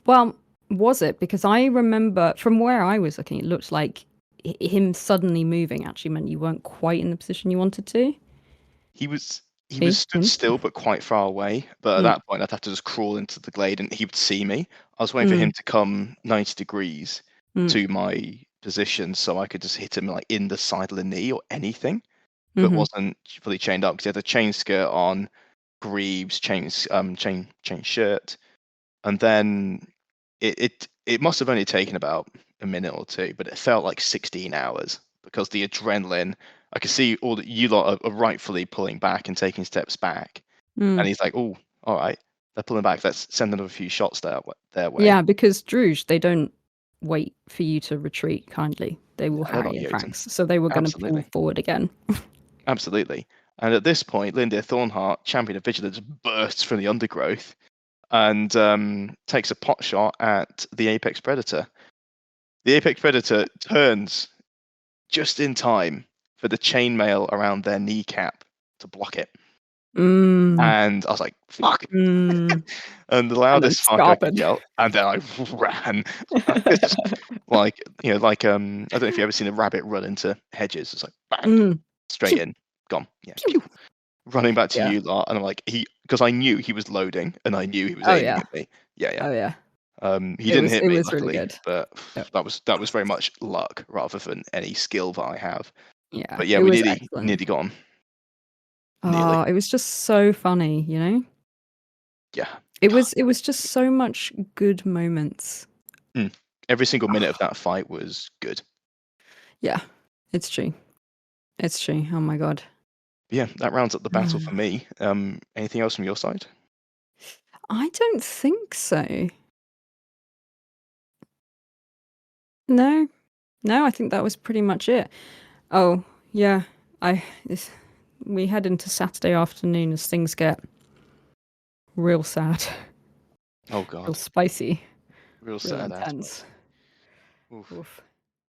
Well, was it? Because I remember from where I was looking, it looked like him suddenly moving actually meant you weren't quite in the position you wanted to He was he was be stood in. still but quite far away. But at Mm, that point, I'd have to just crawl into the glade, and he would see me. I was waiting for mm, him to come 90 degrees mm, to my position, so I could just hit him like in the side of the knee or anything, but hmm wasn't fully chained up because he had a chain skirt on, greaves, chain shirt, and then it must have only taken about a minute or two, but it felt like 16 hours because the adrenaline. I could see all that you lot are rightfully pulling back and taking steps back, and Mm. he's like, "Oh, all right, they're pulling back. Let's send another few shots their way." Yeah, because Druge, they don't wait for you to retreat kindly. They will Yeah, they're not harry in Jotun. Franks. So they were going to pull Absolutely, forward again. absolutely. And at this point, Linda Thornhart, champion of vigilance, bursts from the undergrowth and takes a pot shot at the apex predator. The apex predator turns just in time for the chainmail around their kneecap to block it. Mm, And I was like, "Fuck!" mm. And the And then loudest fuck I could Scarpered. yell, and then I ran. It's just like, like, I don't know if you've ever seen a rabbit run into hedges. It's like bang, Mm. straight Pew, in, gone. Yeah, pew. pew, running back to Yeah. you lot, and I'm like, because I knew he was loading and I knew he was Oh aiming yeah. at me. Yeah, yeah. Oh yeah. He didn't hit It me, was really luckily, good. but Yep. that was very much luck rather than any skill that I have. Yeah. But yeah, It we was nearly excellent. got him. Oh, Nearly. it was just so funny, you know? Yeah. It was just so much good moments. Mm. Every single minute of Oh, that fight was good. yeah. It's true. It's true. Oh my god. Yeah, that rounds up the battle for me. Anything else from your side? I don't think so. No. No, I think that was pretty much it. Oh, yeah. I this, we head into Saturday afternoon as things get real sad, Oh real God, spicy, real real sad aspect. intense. Oof. Oof.